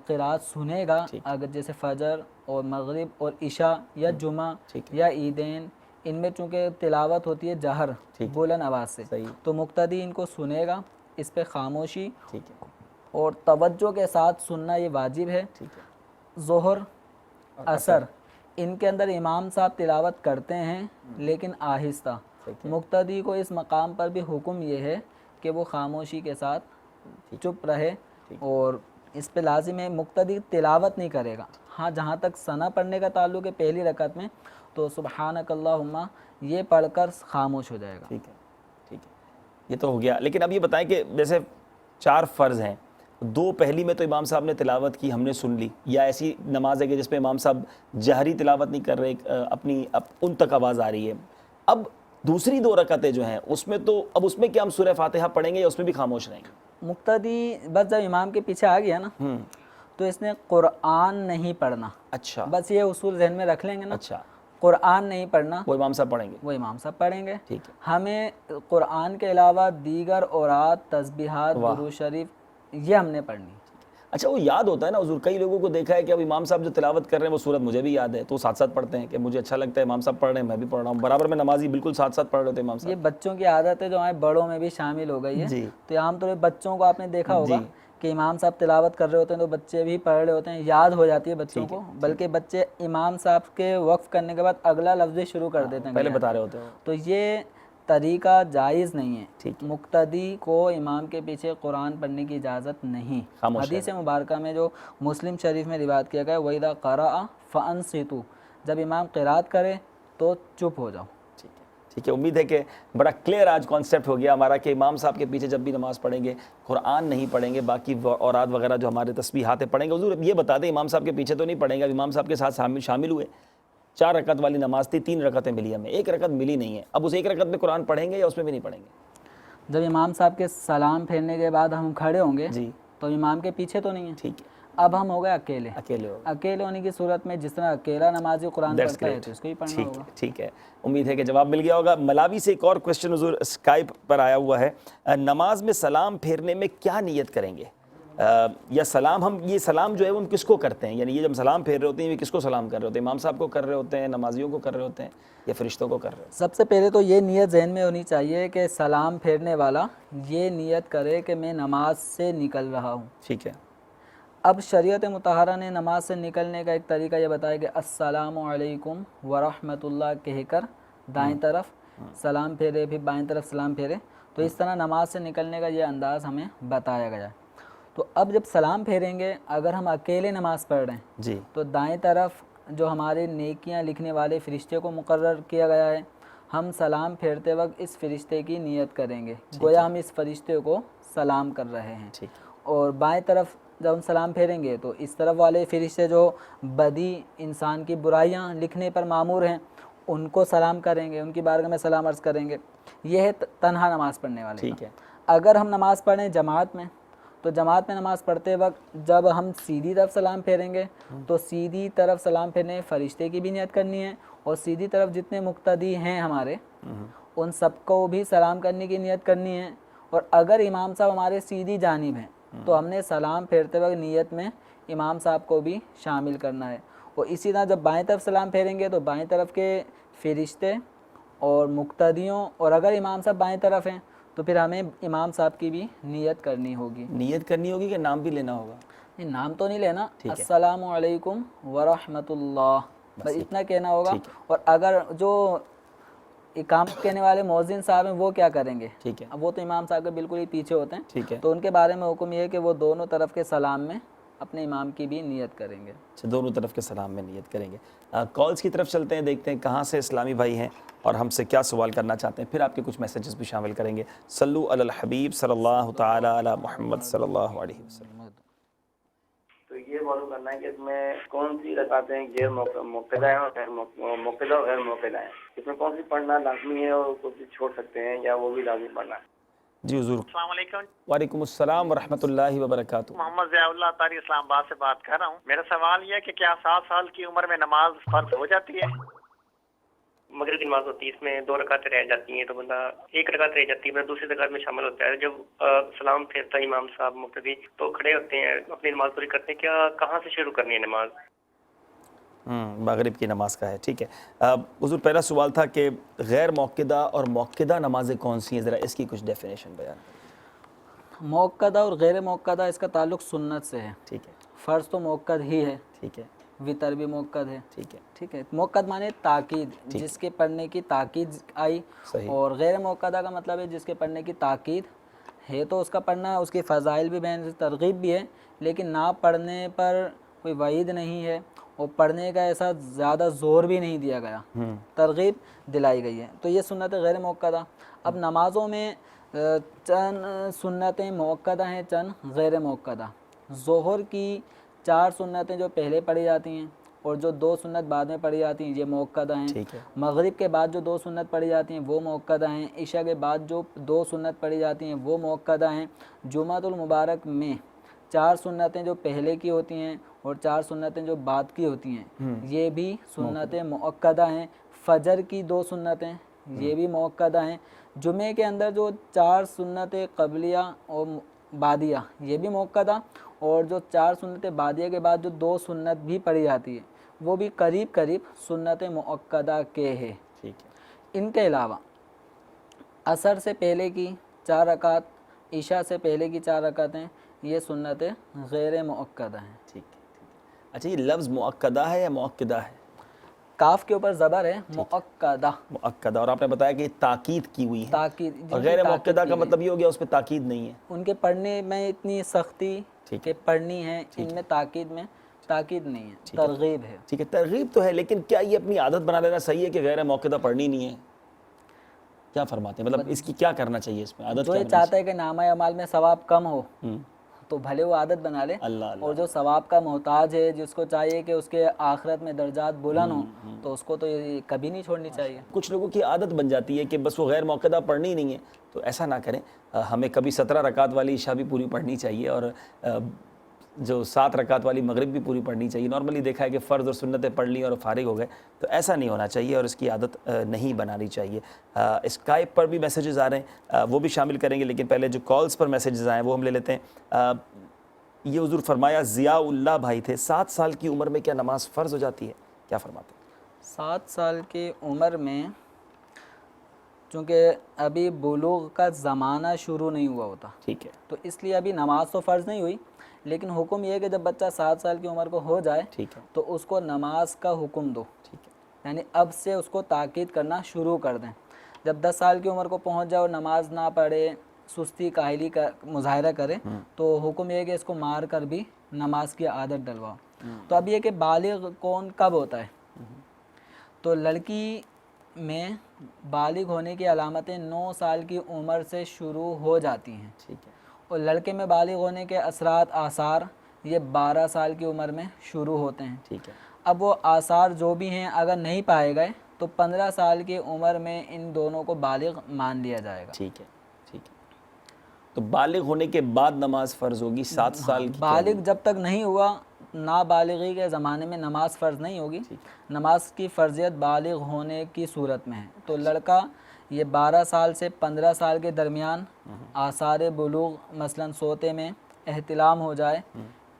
قراءت سنے گا. اگر جیسے فجر اور مغرب اور عشاء یا جمعہ یا عیدین، ان میں چونکہ تلاوت ہوتی ہے جہر بلند آواز سے، تو مقتدی ان کو سنے گا. اس پہ خاموشی اور توجہ کے ساتھ سننا یہ واجب ہے. ظہر عصر ان کے اندر امام صاحب تلاوت کرتے ہیں لیکن آہستہ. مقتدی کو اس مقام پر بھی حکم یہ ہے کہ وہ خاموشی کے ساتھ چپ رہے، اور اس پہ لازم ہے مقتدی تلاوت نہیں کرے گا. ہاں جہاں تک ثنا پڑھنے کا تعلق ہے پہلی رکعت میں، تو سبحانک اللہم یہ پڑھ کر خاموش ہو جائے گا. ٹھیک ہے. یہ تو ہو گیا. لیکن اب یہ بتائیں کہ جیسے 4 فرض ہیں، 2 پہلی میں تو امام صاحب نے تلاوت کی، ہم نے سن لی، یا ایسی نماز ہے کہ جس میں امام صاحب جہری تلاوت نہیں کر رہے، اپنی ان تک آواز آ رہی ہے. اب دوسری 2 رکعتیں جو ہیں اس میں تو اب اس میں کیا ہم سورہ فاتحہ پڑھیں گے یا اس میں بھی خاموش رہیں گے؟ مقتدی بس جب امام کے پیچھے آ گیا نا تو اس نے قرآن نہیں پڑھنا. اچھا. بس یہ اصول ذہن میں رکھ لیں گے نا. اچھا. قرآن نہیں پڑھنا، وہ امام صاحب پڑھیں گے. وہ امام صاحب پڑھیں گے. ٹھیک ہے. ہمیں قرآن کے علاوہ دیگر اورات، تسبیحات، درود شریف یہ ہم نے پڑھنی. اچھا. وہ یاد ہوتا ہے نا حضور، کئی لوگوں کو دیکھا ہے کہ اب امام صاحب جو تلاوت کر رہے ہیں وہ سورت مجھے بھی یاد ہے، تو ساتھ ساتھ پڑھتے ہیں کہ مجھے اچھا لگتا ہے امام صاحب پڑھ رہے ہیں میں بھی پڑھ رہا ہوں. برابر میں نمازی بالکل ساتھ ساتھ پڑھ رہے ہوتے ہیں امام صاحب. یہ بچوں کی عادت ہے جو ہمارے بڑوں میں بھی شامل ہو گئی ہے. تو عام طور پہ بچوں کو آپ نے دیکھا ہوگا کہ امام صاحب تلاوت کر رہے ہوتے ہیں تو بچے بھی پڑھ رہے ہوتے ہیں، یاد ہو جاتی ہے بچوں کو، بلکہ بچے امام صاحب کے وقف کرنے کے بعد اگلا لفظ شروع کر دیتے ہیں، پہلے بتا رہے ہوتے ہیں. تو یہ طریقہ جائز نہیں ہے. مقتدی کو امام کے پیچھے قرآن پڑھنے کی اجازت نہیں. حدیث مبارکہ میں جو مسلم شریف میں روایت کیا گیا ہے وَإِذَا قَرَأَ فَأَنصِتُوا، جب امام قرات کرے تو چپ ہو جاؤ. ٹھیک ہے. امید ہے کہ بڑا کلیئر آج کانسیپٹ ہو گیا ہمارا کہ امام صاحب کے پیچھے جب بھی نماز پڑھیں گے قرآن نہیں پڑھیں گے، باقی اوراد وغیرہ جو ہمارے تسبیحات پڑھیں گے. حضور یہ بتا دیں امام صاحب کے پیچھے تو نہیں پڑھیں گے. اب امام صاحب کے ساتھ شامل ہوئے، 4 رکعت والی نماز تھی، 3 رکعتیں ملی ہمیں، 1 رکعت ملی نہیں ہے. اب اس 1 رکعت میں قرآن پڑھیں گے یا اس میں بھی نہیں پڑھیں گے؟ جب امام صاحب کے سلام پھیرنے کے بعد ہم کھڑے ہوں گے تو امام کے پیچھے تو نہیں ہے. ٹھیک ہے. اب ہم ہو گئے اکیلے ہونے کی صورت میں جس طرح اکیلا نمازی قرآن پڑھتا ہے تو اس کو ہی پڑھنا ہوگا. ٹھیک ہے. امید ہے کہ جواب مل گیا ہوگا. ملاوی سے ایک اور کویسچن حضور اسکائپ پر آیا ہوا ہے، نماز میں سلام پھیرنے میں کیا نیت کریں گے؟ یا سلام، ہم یہ سلام جو ہے وہ ہم کس کو کرتے ہیں؟ یعنی یہ جب سلام پھیر رہے ہوتے ہیں یہ کس کو سلام کر رہے ہوتے ہیں؟ امام صاحب کو کر رہے ہوتے ہیں، نمازیوں کو کر رہے ہوتے ہیں، یا فرشتوں کو کر رہے ہوتے ہیں؟ سب سے پہلے تو یہ نیت ذہن میں ہونی چاہیے کہ سلام پھیرنے والا یہ نیت کرے کہ میں نماز سے نکل رہا ہوں. ٹھیک ہے. اب شریعت مطہرہ نے نماز سے نکلنے کا ایک طریقہ یہ بتایا کہ السلام علیکم ورحمۃ اللہ کہہ کر دائیں طرف سلام پھیرے، پھر بائیں طرف سلام پھیرے. تو اس طرح نماز سے نکلنے کا یہ انداز ہمیں بتایا گیا ہے. تو اب جب سلام پھیریں گے، اگر ہم اکیلے نماز پڑھ رہے ہیں تو دائیں طرف جو ہمارے نیکیاں لکھنے والے فرشتے کو مقرر کیا گیا ہے، ہم سلام پھیرتے وقت اس فرشتے کی نیت کریں گے، گویا ہم اس فرشتے کو سلام کر رہے ہیں. اور بائیں طرف جب ہم سلام پھیریں گے تو اس طرف والے فرشتے جو بدی انسان کی برائیاں لکھنے پر مامور ہیں ان کو سلام کریں گے، ان کی بارگاہ میں سلام عرض کریں گے. یہ ہے تنہا نماز پڑھنے والے. ٹھیک ہے. اگر ہم نماز پڑھیں جماعت میں تو جماعت میں نماز پڑھتے وقت جب ہم سیدھی طرف سلام پھیریں گے تو سیدھی طرف سلام پھیرنے فرشتے کی بھی نیت کرنی ہے، اور سیدھی طرف جتنے مقتدی ہیں ہمارے ان سب کو بھی سلام کرنے کی نیت کرنی ہے۔ اور اگر امام صاحب ہمارے سیدھی جانب ہیں تو ہم نے سلام پھیرتے وقت نیت میں امام صاحب کو بھی شامل کرنا ہے۔ اور اسی طرح جب بائیں طرف سلام پھیریں گے تو بائیں طرف کے فرشتے اور مقتدیوں، اور اگر امام صاحب بائیں طرف ہیں تو پھر ہمیں امام صاحب کی بھی نیت کرنی ہوگی۔ نیت کرنی ہوگی کہ نام بھی لینا ہوگا؟ نہیں، نام تو نہیں لینا، السلام علیکم ورحمۃ اللہ بس اتنا کہنا ہوگا۔ اور اگر جو اقامت کہنے والے مؤذن صاحب ہیں وہ کیا کریں گے؟ ٹھیک ہے، اب وہ تو امام صاحب کے بالکل ہی پیچھے ہوتے ہیں، ٹھیک ہے، تو ان کے بارے میں حکم یہ ہے کہ وہ دونوں طرف کے سلام میں اپنے امام کی بھی نیت کریں گے۔ اچھا، دونوں طرف کے سلام میں نیت کریں گے۔ کالز کی طرف چلتے ہیں، دیکھتے ہیں کہاں سے اسلامی بھائی ہیں اور ہم سے کیا سوال کرنا چاہتے ہیں، پھر آپ کے کچھ میسیجز بھی شامل کریں گے۔ صلو علی الحبیب صلی اللہ تعالی علی محمد صلی اللہ علیہ وسلم۔ تو یہ معلوم کرنا ہے کہ اس میں کون سی رکعتیں غیر موقدہ ہیں اور غیر موقدہ اور غیر موقدہ ہیں، اس میں کون سی پڑھنا لازمی ہے اور کون سی چھوڑ سکتے ہیں یا وہ بھی لازمی پڑھنا ہے؟ جی حضور۔ السلام علیکم، وعلیکم السلام ورحمۃ اللہ وبرکاتہ۔ محمد ضیاء اللہ طاری اسلام آباد سے بات کر رہا ہوں۔ میرا سوال یہ ہے کہ کیا 7 سال کی عمر میں نماز فرض ہو جاتی ہے؟ مغرب کی نماز ہوتی ہے، اس میں 2 رکعتیں رہ جاتی ہیں، تو بندہ 1 رکعت رہ جاتی ہے، بندہ دوسری رکعت میں شامل ہوتا ہے۔ جب سلام پھیرتا ہے امام صاحب مقتدی تو کھڑے ہوتے ہیں، اپنی نماز پوری کرتے ہیں، کیا کہاں سے شروع کرنی ہے نماز؟ مغرب کی نماز کا ہے، ٹھیک ہے۔ حضور پہلا سوال تھا کہ غیر موقدہ اور موقدہ نمازیں کون سی ہیں، ذرا اس کی کچھ ڈیفینیشن بیان کریں۔ موقدہ اور غیر موقدہ اس کا تعلق سنت سے ہے۔ ٹھیک ہے، فرض تو موقد ہی ہے، ٹھیک ہے، وطر بھی موقد ہے، ٹھیک ہے، ٹھیک ہے۔ موقد مانے تاکید، جس کے پڑھنے کی تاکید آئی، صحیح۔ اور غیر موقدہ کا مطلب ہے جس کے پڑھنے کی تاکید ہے تو اس کا پڑھنا، اس کی فضائل بھی بیان، ترغیب بھی ہے، لیکن نہ پڑھنے پر کوئی وعید نہیں ہے اور پڑھنے کا ایسا زیادہ زور بھی نہیں دیا گیا، ترغیب دلائی گئی ہے، تو یہ سنت غیر موقدہ۔ اب نمازوں میں چند سنتیں موقدہ ہیں، چند غیر موقدہ۔ ظہر کی 4 سنتیں جو پہلے پڑھی جاتی ہیں اور جو 2 سنت بعد میں پڑھی جاتی ہیں یہ موقدہ ہیں۔ ٹھیک ہے، مغرب کے بعد جو 2 سنت پڑھی جاتی ہیں وہ موقدہ ہیں۔ عشاء کے بعد جو 2 سنت پڑھی جاتی ہیں وہ موقدہ ہیں۔ جمعۃ المبارک میں 4 سنتیں جو پہلے کی ہوتی ہیں اور 4 سنتیں جو بعد کی ہوتی ہیں یہ بھی سنتیں موقدہ ہیں۔ فجر کی 2 سنتیں یہ بھی موقدہ ہیں۔ جمعے کے اندر جو 4 سنتیں قبلیہ اور بعدیہ یہ بھی موقدہ، اور جو 4 سنتیں بعدیہ کے بعد جو 2 سنت بھی پڑھی جاتی ہے وہ بھی قریب قریب سنت موقدہ کے ہے۔ ٹھیک ہے، ان کے علاوہ عصر سے پہلے کی 4 رکعت، عشاء سے پہلے کی 4 رکعتیں یہ سنتیں غیر موقدہ ہیں۔ ٹھیک ہے۔ اچھا، یہ لفظ مؤکدہ ہے یا موقدہ ہے؟ کاف کے اوپر زبر ہے، موقدہ، مؤکدہ، اور آپ نے بتایا کہ تاکید کی ہوئی ہے، تاکید۔ اور غیر موقدہ کا مطلب یہ ہو گیا اس پہ تاکید نہیں ہے۔ ان کے پڑھنے میں اتنی سختی ٹھیک کہ پڑھنی ہے، ان میں تاکید نہیں ہے، ترغیب ہے۔ ٹھیک ہے، ترغیب تو ہے، لیکن کیا یہ اپنی عادت بنا لینا صحیح ہے کہ غیر موقدہ پڑھنی نہیں ہے؟ کیا فرماتے ہیں، مطلب اس کی کیا کرنا چاہیے، اس میں عادت جو کیا یہ بنانی چاہتا ہے کہ نامہ اعمال میں ثواب کم ہو تو بھلے وہ عادت بنا لے، اللہ اللہ۔ اور جو ثواب کا محتاج ہے جس کو چاہیے کہ اس کے آخرت میں درجات بلند ہوں تو اس کو تو یہ کبھی نہیں چھوڑنی چاہیے۔ کچھ لوگوں کی عادت بن جاتی ہے کہ بس وہ غیر موقدہ پڑھنی نہیں ہے، تو ایسا نہ کریں۔ ہمیں کبھی 17 رکعت والی عشاء بھی پوری پڑھنی چاہیے، اور جو 7 رکعت والی مغرب بھی پوری پڑھنی چاہیے۔ نارملی دیکھا ہے کہ فرض اور سنتیں پڑھ لیں اور فارغ ہو گئے، تو ایسا نہیں ہونا چاہیے اور اس کی عادت نہیں بنانی چاہیے۔ اسکائپ پر بھی میسیجز آ رہے ہیں، وہ بھی شامل کریں گے، لیکن پہلے جو کالز پر میسیجز آئے ہیں وہ ہم لے لیتے ہیں۔ یہ حضور فرمایا ضیاء اللہ بھائی تھے، 7 سال کی عمر میں کیا نماز فرض ہو جاتی ہے؟ کیا فرماتے ہیں؟ 7 سال کی عمر میں چونکہ ابھی بلوغ کا زمانہ شروع نہیں ہوا ہوتا، ٹھیک ہے، تو اس لیے ابھی نماز تو فرض نہیں ہوئی، لیکن حکم یہ ہے کہ جب بچہ 7 سال کی عمر کو ہو جائے ٹھیک ہے، تو اس کو نماز کا حکم دو، ٹھیک ہے، یعنی اب سے اس کو تاکید کرنا شروع کر دیں۔ جب 10 سال کی عمر کو پہنچ جائے اور نماز نہ پڑھے، سستی کاہلی کا مظاہرہ کرے، تو حکم یہ ہے کہ اس کو مار کر بھی نماز کی عادت ڈلواؤ۔ تو اب یہ کہ بالغ کون کب ہوتا ہے، تو لڑکی میں بالغ ہونے کی علامتیں 9 سال کی عمر سے شروع ہو جاتی ہیں، ٹھیک ہے، اور لڑکے میں بالغ ہونے کے اثرات آثار یہ 12 سال کی عمر میں شروع ہوتے ہیں۔ ٹھیک ہے، اب وہ آثار جو بھی ہیں اگر نہیں پائے گئے تو 15 سال کی عمر میں ان دونوں کو بالغ مان لیا جائے گا۔ ٹھیک ہے، ٹھیک ہے۔ تو بالغ ہونے کے بعد نماز فرض ہوگی 7 سال کی؟ بالغ جب تک نہیں ہوا، نابالغی کے زمانے میں نماز فرض نہیں ہوگی. نماز کی فرضیت بالغ ہونے کی صورت میں ہے. تو لڑکا یہ 12 سال سے 15 سال کے درمیان آثار بلوغ مثلاً سوتے میں احتلام ہو جائے،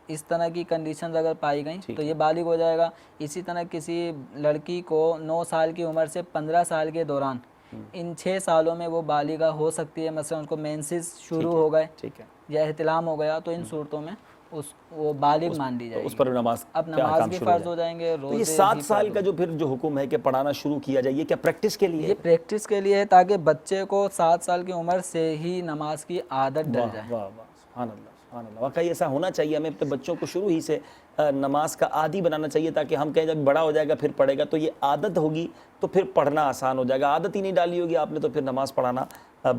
اس طرح کی کنڈیشنز اگر پائی گئیں تو یہ بالغ ہو جائے گا. اسی طرح کسی لڑکی کو 9 سال کی عمر سے 15 سال کے دوران ان 6 سالوں میں وہ بالغہ ہو سکتی ہے. مثلا ان کو مینسز شروع ہو گئے یا احتلام ہو گیا تو ان صورتوں میں وہ بالغ مان لی جائے گی. اس پر نماز اب نماز بھی فرض ہو جائیں گے. تو یہ 7 سال کا جو پھر جو حکم ہے کہ پڑھانا شروع کیا جائے، یہ کیا پریکٹس کے لیے؟ یہ پریکٹس کے لیے ہے تاکہ بچے کو 7 سال کی عمر سے ہی نماز کی عادت ڈل جائے. واہ واہ، سبحان اللہ سبحان اللہ. واقعی ایسا ہونا چاہیے. ہمیں اپنے بچوں کو شروع ہی سے نماز کا عادی بنانا چاہیے تاکہ ہم کہیں جب بڑا ہو جائے گا پھر پڑھے گا تو یہ عادت ہوگی تو پھر پڑھنا آسان ہو جائے گا. عادت ہی نہیں ڈالی ہوگی آپ نے تو پھر نماز پڑھانا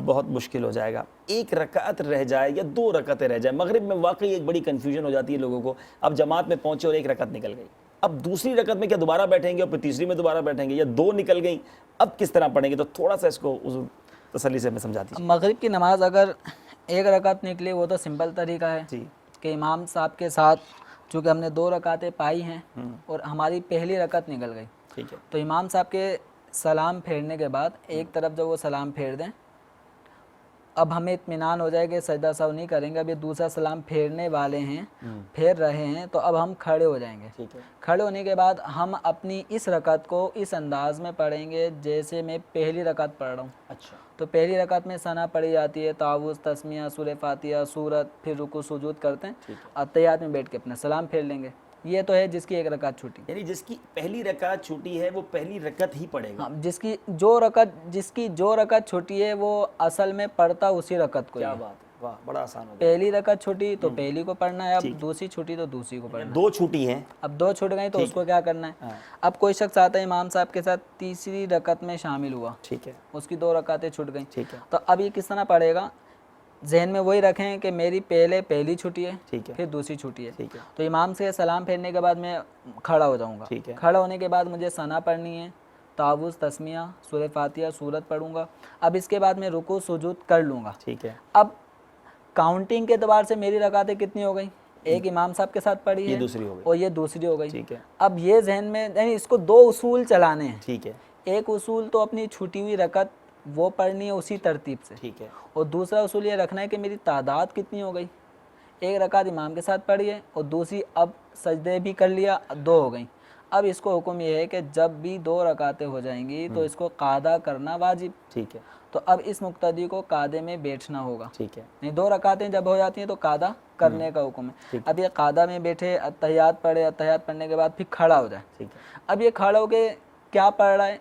بہت مشکل ہو جائے گا. 1 رکعت رہ جائے یا 2 رکعتیں رہ جائے، مغرب میں واقعی ایک بڑی کنفیوژن ہو جاتی ہے لوگوں کو. اب جماعت میں پہنچے اور 1 رکعت نکل گئی، اب دوسری رکعت میں کیا دوبارہ بیٹھیں گے اور پھر تیسری میں دوبارہ بیٹھیں گے، یا 2 نکل گئیں اب کس طرح پڑھیں گے؟ تو تھوڑا سا اس کو تسلی سے ہمیں سمجھا دیجیے. مغرب کی نماز اگر 1 رکعت نکلی وہ تو سمپل طریقہ ہے کہ امام صاحب کے ساتھ چونکہ ہم نے 2 رکعتیں پائی ہیں اور ہماری پہلی رکعت نکل گئی، تو امام صاحب کے سلام پھیرنے کے بعد ایک طرف جب وہ سلام پھیر دیں، اب ہمیں اطمینان ہو جائے کہ سجدہ سہو نہیں کریں گے، اب یہ دوسرا سلام پھیرنے والے ہیں، پھیر رہے ہیں، تو اب ہم کھڑے ہو جائیں گے. کھڑے ہونے کے بعد ہم اپنی اس رکعت کو اس انداز میں پڑھیں گے جیسے میں پہلی رکعت پڑھ رہا ہوں. اچھا، تو پہلی رکعت میں ثنا پڑھی جاتی ہے، تعوذ، تسمیہ، سورہ فاتحہ، سورت، پھر رکوع سجود کرتے ہیں، اتحیات میں بیٹھ کے اپنا سلام پھیر لیں گے. یہ تو ہے جس کی 1 رکعت چھوٹی، یعنی جس کی پہلی رکعت چھوٹی ہے وہ پہلی رکعت ہی پڑھے گا. ہاں، جس کی جو رکعت چھوٹی ہے وہ اصل میں پڑھتا اسی رکعت کو. کیا بات ہے، واہ، بڑا آسان ہو گیا. پہلی رکعت چھوٹی تو پہلی کو پڑھنا ہے، اب دوسری چھوٹی تو دوسری کو پڑھنا ہے. 2 چھوٹی ہیں، اب 2 چھوٹ گئی تو اس کو کیا کرنا ہے؟ اب کوئی شخص آتا ہے امام صاحب کے ساتھ تیسری رکعت میں شامل ہوا، ٹھیک ہے، اس کی 2 رکعتیں چھوٹ گئیں، ٹھیک ہے، تو اب یہ کس طرح پڑھے گا؟ ذہن میں وہی رکھیں کہ میری پہلی چھٹی ہے، پھر دوسری چھٹی ہے. تو امام سے سلام پھیرنے کے بعد میں کھڑا ہو جاؤں گا. کھڑا ہونے کے بعد مجھے ثنا پڑھنی ہے، تعوذ، تسمیہ، سورہ فاتحہ، سورت پڑھوں گا. اب اس کے بعد میں رکوع سجود کر لوں گا. ٹھیک ہے. اب کاؤنٹنگ کے اعتبار سے میری رکعتیں کتنی ہو گئیں؟ ایک امام صاحب کے ساتھ پڑھی ہے اور یہ دوسری ہو گئی. اب یہ ذہن میں یعنی اس کو 2 اصول چلانے ہیں. ٹھیک ہے. ایک اصول تو اپنی چھٹی ہوئی رکعت وہ پڑھنی ہے اسی ترتیب سے، ٹھیک ہے، اور دوسرا اصول یہ رکھنا ہے کہ میری تعداد کتنی ہو گئی. 1 رکعت امام کے ساتھ پڑھی ہے اور دوسری اب سجدے بھی کر لیا، 2 ہو گئیں. اب اس کو حکم یہ ہے کہ جب بھی 2 رکعتیں ہو جائیں گی تو اس کو قعدہ کرنا واجب. ٹھیک ہے. تو اب اس مقتدی کو قعدے میں بیٹھنا ہوگا. ٹھیک ہے. نہیں، 2 رکعتیں جب ہو جاتی ہیں تو قعدہ کرنے کا حکم ہے. اب یہ قعدہ میں بیٹھے، اتحیات پڑھے، اتحیات پڑھنے کے بعد پھر کھڑا ہو جائے. ٹھیک ہے. اب یہ کھڑا ہو کے کیا پڑھ رہا ہے؟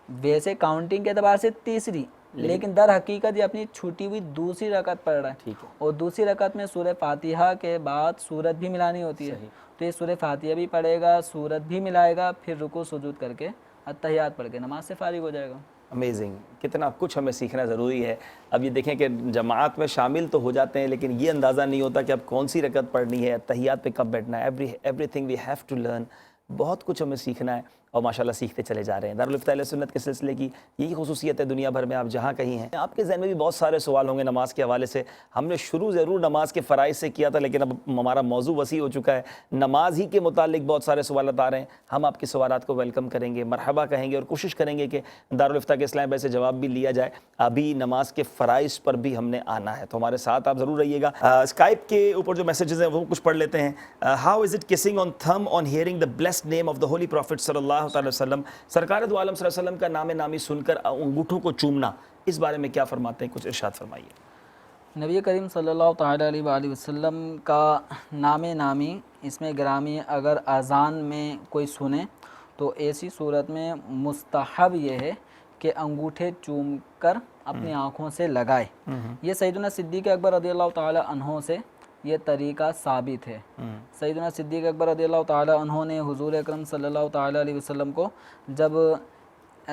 ویسے کاؤنٹنگ کے اعتبار سے تیسری، لیکن در حقیقت یہ اپنی چھوٹی ہوئی دوسری رکعت پڑھ رہا ہے. اور دوسری رکعت میں سورہ فاتحہ کے بعد سورت بھی ملانی ہوتی ہے. تو یہ سورہ فاتحہ بھی پڑھے گا، سورت بھی ملائے گا، پھر رکوع سجود کر کے اتحیات پڑھ کے نماز سے فارغ ہو جائے گا. امیزنگ، کتنا کچھ ہمیں سیکھنا ضروری ہے. اب یہ دیکھیں کہ جماعت میں شامل تو ہو جاتے ہیں لیکن یہ اندازہ نہیں ہوتا کہ اب کون سی رکعت پڑھنی ہے، اتحیات پہ کب بیٹھنا ہے. Everything we have to learn. بہت کچھ ہمیں سیکھنا ہے اور ماشاءاللہ سیکھتے چلے جا رہے ہیں. دارالفتہ اہل سنت کے سلسلے کی یہی خصوصیت ہے دنیا بھر میں آپ جہاں کہیں ہیں. آپ کے ذہن میں بھی بہت سارے سوال ہوں گے نماز کے حوالے سے. ہم نے شروع ضرور نماز کے فرائض سے کیا تھا لیکن اب ہمارا موضوع وسیع ہو چکا ہے. نماز ہی کے متعلق بہت سارے سوالات آ رہے ہیں. ہم آپ کے سوالات کو ویلکم کریں گے، مرحبا کہیں گے اور کوشش کریں گے کہ دارالفتہ کے اسلام سے جواب بھی لیا جائے. ابھی نماز کے فرائض پر بھی ہم نے آنا ہے تو ہمارے ساتھ آپ ضرور رہیے گا. اسکائپ کے اوپر جو میسیجز ہیں وہ کچھ پڑھ لیتے ہیں. How is it kissing on thumb on hearing the blessed name of the holy prophet صلی اللہ علیہ وسلم؟ سرکار دو عالم صلی اللہ علیہ وسلم کا نام نامی سن کر انگوٹھوں کو چومنا، اس بارے میں کیا فرماتے ہیں؟ کچھ ارشاد فرمائیے. نبی کریم صلی اللہ تعالیٰ علیہ وآلہ وسلم کا نام نامی اس میں گرامی اگر اذان میں کوئی سنے تو ایسی صورت میں مستحب یہ ہے کہ انگوٹھے چوم کر اپنی آنکھوں سے لگائے. یہ سیدنا صدیق اکبر رضی اللہ تعالیٰ عنہ سے یہ طریقہ ثابت ہے. سیدنا صدیق اکبر رضی اللہ تعالیٰ عنہ نے حضور اکرم صلی اللہ تعالیٰ علیہ وسلم کو جب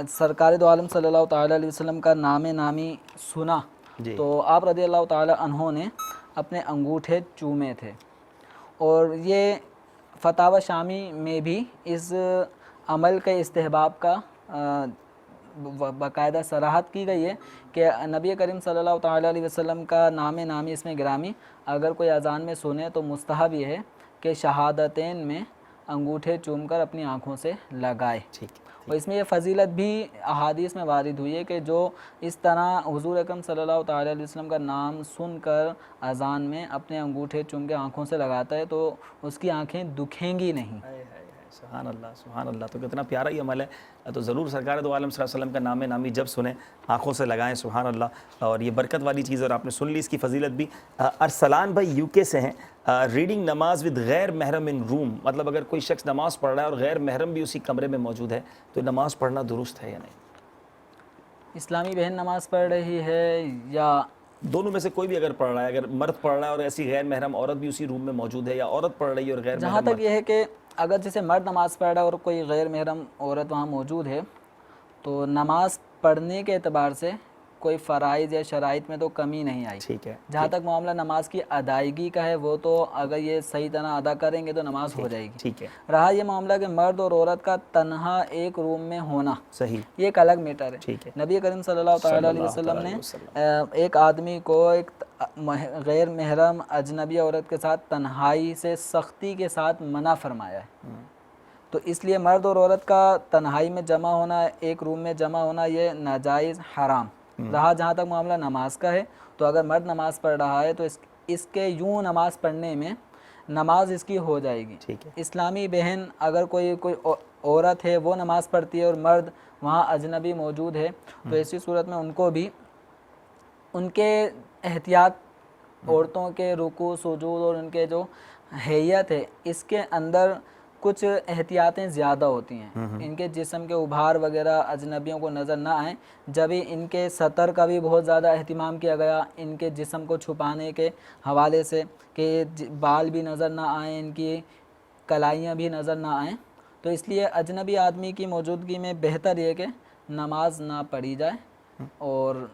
سرکار دو عالم صلی اللہ تعالیٰ علیہ وسلم کا نام نامی سنا تو آپ رضی اللہ تعالیٰ عنہ نے اپنے انگوٹھے چومے تھے. اور یہ فتاوی شامی میں بھی اس عمل کے استحباب کا باقاعدہ صراحت کی گئی ہے کہ نبی کریم صلی اللہ تعالیٰ علیہ وسلم کا نام نامی اس میں گرامی اگر کوئی اذان میں سنے تو مستحب یہ ہے کہ شہادتین میں انگوٹھے چوم کر اپنی آنکھوں سے لگائے. اور اس میں یہ فضیلت بھی احادیث میں وارد ہوئی ہے کہ جو اس طرح حضور اکرم صلی اللہ تعالیٰ علیہ وسلم کا نام سن کر اذان میں اپنے انگوٹھے چوم کے آنکھوں سے لگاتا ہے تو اس کی آنکھیں دکھیں گی نہیں. سبحان اللہ سبحان اللہ. تو کتنا پیارا یہ عمل ہے. تو ضرور سرکار دو عالم صلی اللہ علیہ وسلم کا نام نامی جب سنیں آنکھوں سے لگائیں. سبحان اللہ. اور یہ برکت والی چیز اور آپ نے سن لی اس کی فضیلت بھی. ارسلان بھائی یو کے سے ہیں. ریڈنگ نماز ود غیر محرم ان روم, مطلب اگر کوئی شخص نماز پڑھ رہا ہے اور غیر محرم بھی اسی کمرے میں موجود ہے تو نماز پڑھنا درست ہے یا نہیں؟ اسلامی بہن نماز پڑھ رہی ہے یا دونوں میں سے کوئی بھی اگر پڑھ رہا ہے, اگر مرد پڑھ رہا ہے اور ایسی غیر محرم عورت بھی اسی روم میں موجود ہے, یا عورت پڑھ رہی ہے اور غیر محرم, جہاں تک یہ ہے کہ اگر جیسے مرد نماز پڑھ رہا ہے اور کوئی غیر محرم عورت وہاں موجود ہے تو نماز پڑھنے کے اعتبار سے کوئی فرائض یا شرائط میں تو کمی نہیں آئی. ٹھیک ہے. جہاں تک معاملہ نماز کی ادائیگی کا ہے وہ تو اگر یہ صحیح طرح ادا کریں گے تو نماز ہو جائے گی. ٹھیک ہے. رہا یہ معاملہ کہ مرد اور عورت کا تنہا ایک روم میں ہونا, صحیح, یہ ایک الگ میٹر ہے. ٹھیک ہے. نبی کریم صلی اللہ تعالیٰ علیہ وسلم نے ایک آدمی کو ایک غیر محرم اجنبی عورت کے ساتھ تنہائی سے سختی کے ساتھ منع فرمایا ہے. تو اس لیے مرد اور عورت کا تنہائی میں جمع ہونا, ایک روم میں جمع ہونا, یہ ناجائز حرام رہا. جہاں تک معاملہ نماز کا ہے تو اگر مرد نماز پڑھ رہا ہے تو اس کے یوں نماز پڑھنے میں نماز اس کی ہو جائے گی. اسلامی بہن اگر کوئی عورت ہے وہ نماز پڑھتی ہے اور مرد وہاں اجنبی موجود ہے تو ایسی صورت میں ان کو بھی ان کے احتیاط, عورتوں کے رکوع سجود اور ان کے جو حیت ہے اس کے اندر کچھ احتیاطیں زیادہ ہوتی ہیں. ان کے جسم کے ابھار وغیرہ اجنبیوں کو نظر نہ آئیں, جب ان کے سطر کا بھی بہت زیادہ اہتمام کیا گیا ان کے جسم کو چھپانے کے حوالے سے کہ بال بھی نظر نہ آئیں, ان کی کلائیاں بھی نظر نہ آئیں. تو اس لیے اجنبی آدمی کی موجودگی میں بہتر یہ کہ نماز نہ پڑھی جائے اور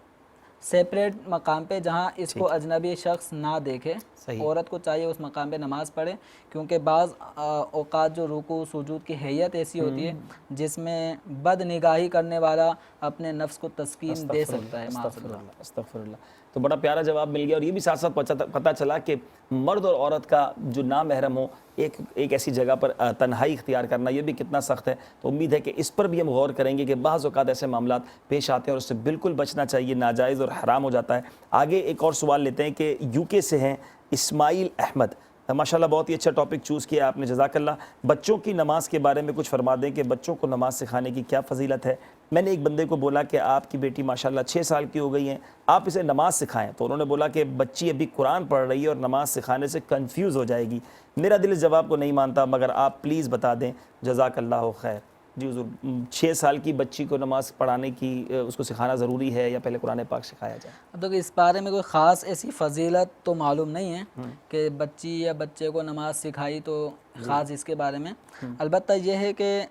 سیپریٹ مقام پہ جہاں اس کو اجنبی شخص نہ دیکھے. عورت کو چاہیے اس مقام پہ نماز پڑھے, کیونکہ بعض اوقات جو رکوع سجود کی حیت ایسی ہوتی ہے جس میں بد نگاہی کرنے والا اپنے نفس کو تسکین دے سکتا ہے. استغفر اللہ. تو بڑا پیارا جواب مل گیا. اور یہ بھی ساتھ ساتھ پتہ چلا کہ مرد اور عورت کا جو نامحرم ہو ایک ایسی جگہ پر تنہائی اختیار کرنا یہ بھی کتنا سخت ہے. تو امید ہے کہ اس پر بھی ہم غور کریں گے کہ بعض اوقات ایسے معاملات پیش آتے ہیں اور اس سے بالکل بچنا چاہیے, ناجائز اور حرام ہو جاتا ہے. آگے ایک اور سوال لیتے ہیں کہ یو کے سے ہیں اسماعیل احمد. ماشاءاللہ بہت ہی اچھا ٹاپک چوز کیا آپ نے, جزاک اللہ. بچوں کی نماز کے بارے میں کچھ فرما دیں کہ بچوں کو نماز سکھانے کی کیا فضیلت ہے. میں نے ایک بندے کو بولا کہ آپ کی بیٹی ماشاءاللہ 6 سال کی ہو گئی ہیں, آپ اسے نماز سکھائیں. تو انہوں نے بولا کہ بچی ابھی قرآن پڑھ رہی ہے اور نماز سکھانے سے کنفیوز ہو جائے گی. میرا دل اس جواب کو نہیں مانتا, مگر آپ پلیز بتا دیں, جزاک اللہ خیر. جی حضور, 6 سال کی بچی کو نماز پڑھانے کی اس کو سکھانا ضروری ہے یا پہلے قرآن پاک سکھایا جائے؟ تو اس بارے میں کوئی خاص ایسی فضیلت تو معلوم نہیں ہے کہ بچی یا بچے کو نماز سکھائی تو خاص اس کے بارے میں. البتہ یہ ہے کہ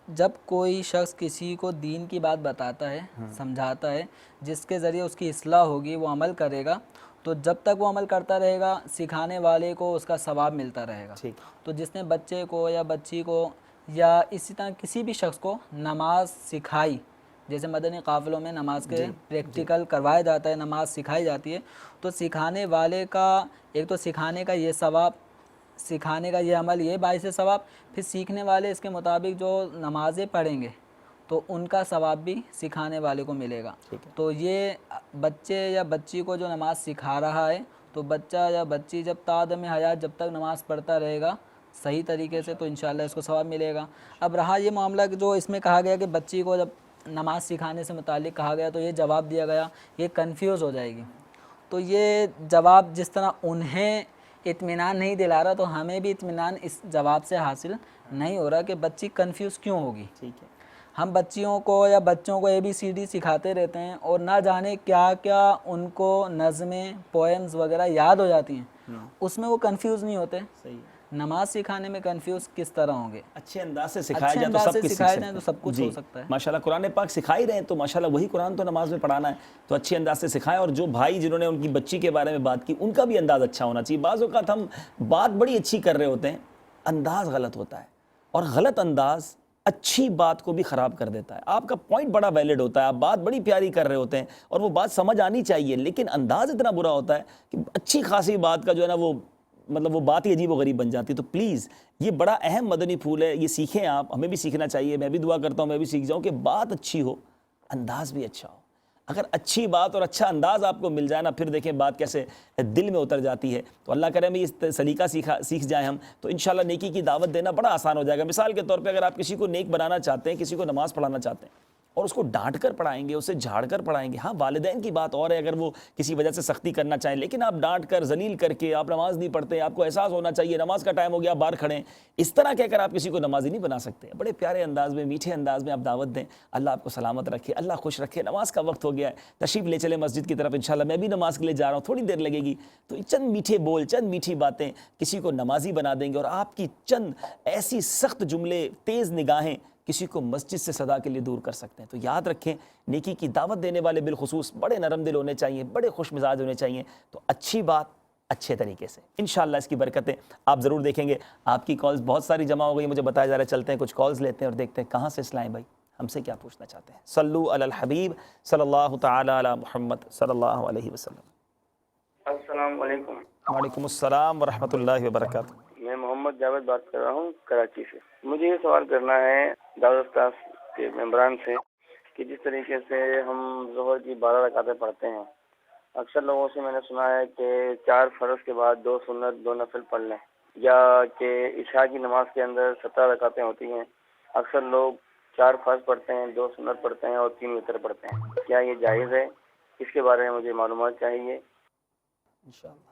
جب کوئی شخص کسی کو دین کی بات بتاتا ہے, سمجھاتا ہے, جس کے ذریعے اس کی اصلاح ہوگی, وہ عمل کرے گا, تو جب تک وہ عمل کرتا رہے گا سکھانے والے کو اس کا ثواب ملتا رہے گا. تو جس نے بچے کو یا بچی کو یا اسی طرح کسی بھی شخص کو نماز سکھائی, جیسے مدنی قافلوں میں نماز کے پریکٹیکل کروایا جاتا ہے, نماز سکھائی جاتی ہے, تو سکھانے والے کا ایک تو سکھانے کا یہ ثواب, سکھانے کا یہ عمل یہ باعث ثواب, پھر سیکھنے والے اس کے مطابق جو نمازیں پڑھیں گے تو ان کا ثواب بھی سکھانے والے کو ملے گا. تو یہ بچے یا بچی کو جو نماز سکھا رہا ہے تو بچہ یا بچی جب تا عدم حیات جب تک نماز پڑھتا رہے گا صحیح طریقے سے تو انشاءاللہ اس کو ثواب ملے گا. اب رہا یہ معاملہ کہ جو اس میں کہا گیا کہ بچی کو جب نماز سکھانے سے متعلق کہا گیا تو یہ جواب دیا گیا, یہ کنفیوز ہو جائے گی. تو یہ جواب جس طرح انہیں اطمینان نہیں دلا رہا تو ہمیں بھی اطمینان اس جواب سے حاصل نہیں ہو رہا کہ بچی کنفیوز کیوں ہوگی. ہم بچیوں کو یا بچوں کو ABCD سکھاتے رہتے ہیں اور نہ جانے کیا کیا ان کو نظمیں, پوئمز وغیرہ یاد ہو جاتی ہیں, اس میں وہ کنفیوز نہیں ہوتے. نماز سکھانے میں کنفیوز کس طرح ہوں گے؟ اچھے انداز سے سکھایا جائے تو سب کچھ سکھا جائے تو سب کچھ ہو سکتا ہے. ماشاءاللہ قرآن پاک سکھا ہی رہے ہیں تو ماشاءاللہ وہی قرآن تو نماز میں پڑھانا ہے, تو اچھے انداز سے سکھائیں. اور جو بھائی جنہوں نے ان کی بچی کے بارے میں بات کی ان کا بھی انداز اچھا ہونا چاہیے. بعض اوقات ہم بات بڑی اچھی کر رہے ہوتے ہیں, انداز غلط ہوتا ہے, اور غلط انداز اچھی بات کو بھی خراب کر دیتا ہے. آپ کا پوائنٹ بڑا ویلڈ ہوتا ہے, آپ بات بڑی پیاری کر رہے ہوتے ہیں اور وہ بات سمجھ آنی چاہیے, لیکن انداز اتنا برا ہوتا ہے کہ اچھی خاصی بات کا جو ہے نا وہ مطلب وہ بات ہی عجیب و غریب بن جاتی ہے. تو پلیز یہ بڑا اہم مدنی پھول ہے, یہ سیکھیں آپ, ہمیں بھی سیکھنا چاہیے. میں بھی دعا کرتا ہوں میں بھی سیکھ جاؤں کہ بات اچھی ہو, انداز بھی اچھا ہو. اگر اچھی بات اور اچھا انداز آپ کو مل جائے نا, پھر دیکھیں بات کیسے دل میں اتر جاتی ہے. تو اللہ کرے ہمیں یہ سلیقہ سیکھ جائیں ہم, تو انشاءاللہ نیکی کی دعوت دینا بڑا آسان ہو جائے گا. مثال کے طور پہ اگر آپ کسی کو نیک بنانا چاہتے ہیں, کسی کو نماز پڑھانا چاہتے ہیں اور اس کو ڈانٹ کر پڑھائیں گے, اسے جھاڑ کر پڑھائیں گے, ہاں والدین کی بات اور ہے اگر وہ کسی وجہ سے سختی کرنا چاہیں, لیکن آپ ڈانٹ کر ذلیل کر کے, آپ نماز نہیں پڑھتے, آپ کو احساس ہونا چاہیے نماز کا ٹائم ہو گیا, باہر کھڑے ہیں, اس طرح کہہ کر آپ کسی کو نمازی نہیں بنا سکتے. بڑے پیارے انداز میں, میٹھے انداز میں آپ دعوت دیں. اللہ آپ کو سلامت رکھے, اللہ خوش رکھے. نماز کا وقت ہو گیا ہے, تشریف لے چلے مسجد کی طرف. انشاءاللہ میں بھی نماز کے لیے جا رہا ہوں, تھوڑی دیر لگے گی. تو چند میٹھے بول, چند میٹھی باتیں کسی کو نمازی بنا دیں گے, اور آپ کی چند ایسی سخت جملے, تیز نگاہیں کسی کو مسجد سے صدا کے لیے دور کر سکتے ہیں. تو یاد رکھیں, نیکی کی دعوت دینے والے بالخصوص بڑے نرم دل ہونے چاہیے, بڑے خوش مزاج ہونے چاہیے. تو اچھی بات اچھے طریقے سے, انشاءاللہ اس کی برکتیں آپ ضرور دیکھیں گے. آپ کی کالز بہت ساری جمع ہو گئی, مجھے بتایا جا رہا ہے. چلتے ہیں کچھ کالز لیتے ہیں اور دیکھتے ہیں کہاں سے اسلام بھائی ہم سے کیا پوچھنا چاہتے ہیں. صلو علی الحبیب صلی اللہ تعالی علی محمد صلی اللہ علیہ وسلم. السلام علیکم. وعلیکم السلام ورحمۃ اللہ وبرکاتہ. میں محمد جاوید بات کر رہا ہوں کراچی سے. مجھے یہ سوال کرنا ہے دعوت اسٹاف کے ممبران سے کہ جس طریقے سے ہم ظہر کی 12 رکعتیں پڑھتے ہیں, اکثر لوگوں سے میں نے سنا ہے کہ 4 فرض کے بعد 2 سنت 2 نفل پڑھ لیں, یا کہ عشاء کی نماز کے اندر 17 رکعتیں ہوتی ہیں. اکثر لوگ 4 فرض پڑھتے ہیں, 2 سنت پڑھتے ہیں اور 3 وتر پڑھتے ہیں. کیا یہ جائز ہے؟ اس کے بارے میں مجھے معلومات چاہیے. انشاءاللہ.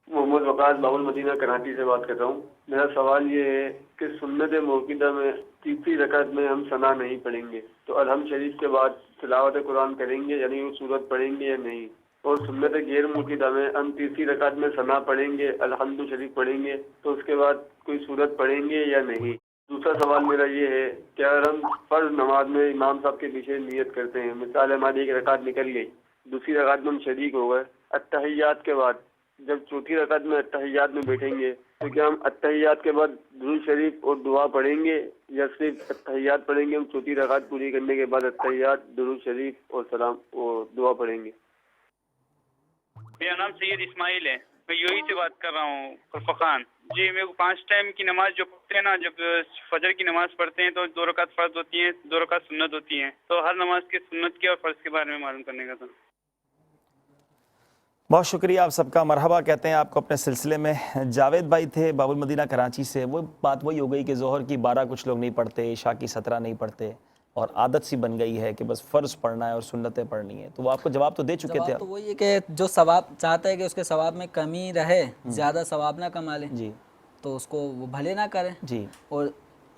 محمد وقاص باب المدینہ کراچی سے بات کر رہا ہوں. میرا سوال یہ ہے کہ سنت موقدہ میں تیسری رکعت میں ہم ثنا نہیں پڑھیں گے, تو الحمد شریف کے بعد تلاوت قرآن کریں گے, یعنی وہ سورت پڑھیں گے یا نہیں؟ اور سنت غیر موقدہ میں ہم تیسری رکعت میں ثنا پڑھیں گے, الحمد شریف پڑھیں گے, تو اس کے بعد کوئی سورت پڑھیں گے یا نہیں؟ دوسرا سوال میرا یہ ہے کہ اگر ہم فرض نماز میں امام صاحب کے پیچھے نیت کرتے ہیں, مثال ہماری ایک رکعت نکل گئی, دوسری رکعت میں ہم شریک ہو گئے, اتحیات کے بعد جب چوتھی رکعت میں اتحیات میں بیٹھیں گے, تو کیا ہم اتحیات کے بعد درود شریف اور دعا پڑھیں گے, یا صرف اتحیات پڑھیں گے؟ ہم چوتھی رکعت پوری کرنے کے بعد اتحیات, درود شریف اور سلام اور دعا پڑھیں گے. میرا نام سید اسماعیل ہے, میں یوہی سے بات کر رہا ہوں, خفقان. جی میرے کو 5 ٹائم کی نماز جو پڑھتے ہیں نا, جب فجر کی نماز پڑھتے ہیں تو 2 رکعت فرض ہوتی ہیں, 2 رکعت سنت ہوتی ہیں, تو ہر نماز کی سنت کے اور فرض کے بارے میں معلوم کرنے کا تھا. بہت شکریہ آپ سب کا, مرحبا کہتے ہیں آپ کو اپنے سلسلے میں. جاوید بھائی تھے باب المدینہ کراچی سے. وہ بات وہی ہو گئی کہ ظہر کی 12 کچھ لوگ نہیں پڑھتے, عشاء کی 17 نہیں پڑھتے, اور عادت سی بن گئی ہے کہ بس فرض پڑھنا ہے اور سنتیں پڑھنی ہے. تو وہ آپ کو جواب تو دے چکے تھے. جواب تو وہی ہے کہ جو ثواب چاہتا ہے کہ اس کے ثواب میں کمی رہے, زیادہ ثواب نہ کما لے, جی, تو اس کو وہ بھلے نہ کرے. جی. اور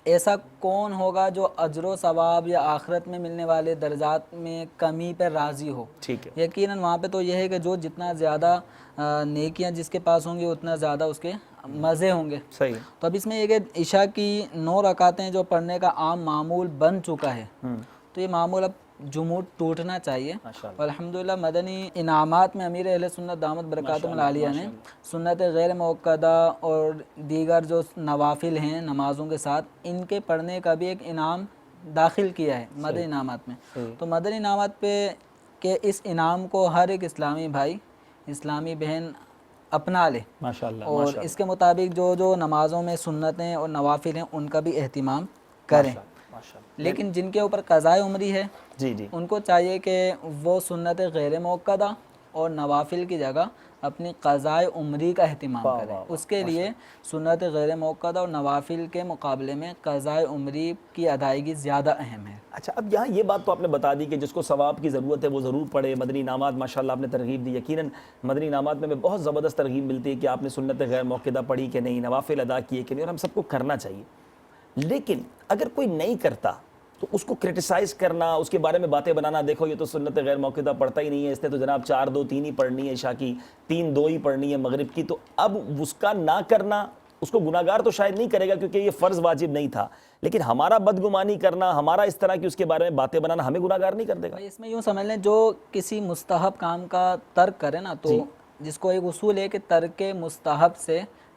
ایسا کون ہوگا جو اجر و ثواب یا آخرت میں ملنے والے درجات میں کمی پر راضی ہو؟ ٹھیک ہے. یقیناً وہاں پہ تو یہ ہے کہ جو جتنا زیادہ نیکیاں جس کے پاس ہوں گی اتنا زیادہ اس کے مزے ہوں گے. صحیح. تو اب اس میں یہ کہ عشاء کی 9 رکعتیں جو پڑھنے کا عام معمول بن چکا ہے, تو یہ معمول اب جمود ٹوٹنا چاہیے. الحمدللہ مدنی انعامات میں امیر اہل سنت دامت برکاتہم العالیہ نے سنت غیر موقدہ اور دیگر جو نوافل ہیں نمازوں کے ساتھ, ان کے پڑھنے کا بھی ایک انعام داخل کیا ہے مدنی انعامات میں. تو مدنی انعامات پہ کہ اس انعام کو ہر ایک اسلامی بھائی, اسلامی بہن اپنا لے, اور اس کے مطابق جو جو نمازوں میں سنتیں اور نوافل ہیں ان کا بھی اہتمام کریں. لیکن جن کے اوپر قضاء عمری ہے, جی جی, ان کو چاہیے کہ وہ سنت غیر موقدہ اور نوافل کی جگہ اپنی قضاء عمری کا اہتمام کریں. اس کے لیے سنت غیر موقدہ اور نوافل کے مقابلے میں قضاء عمری کی ادائیگی زیادہ اہم ہے. اچھا, اب یہاں یہ بات تو آپ نے بتا دی کہ جس کو ثواب کی ضرورت ہے وہ ضرور پڑھے. مدنی انعامات ماشاءاللہ آپ نے ترغیب دی. یقیناً مدنی انعامات میں بہت زبردست ترغیب ملتی ہے کہ آپ نے سنت غیر موقدہ پڑھی کہ نہیں, نوافل ادا کیے کہ نہیں, اور ہم سب کو کرنا چاہیے. لیکن اگر کوئی نہیں کرتا تو اس کو کرٹیسائز کرنا, اس کے بارے میں باتیں بنانا, دیکھو یہ تو سنت غیر موقدہ پڑھتا ہی نہیں ہے, اس نے تو جناب 4 2 3 ہی پڑھنی ہے عشاء کی, 3 2 ہی پڑھنی ہے مغرب کی. تو اب اس کا نہ کرنا اس کو گناہگار تو شاید نہیں کرے گا کیونکہ یہ فرض واجب نہیں تھا, لیکن ہمارا بدگمانی کرنا, ہمارا اس طرح کی اس کے بارے میں باتیں بنانا ہمیں گناہگار نہیں کر دے گا. اس میں یوں سمجھ لیں جو کسی مستحب کام کا ترک کرے نا, تو جس کو ایک اصول ہے کہ ترک مستحب سے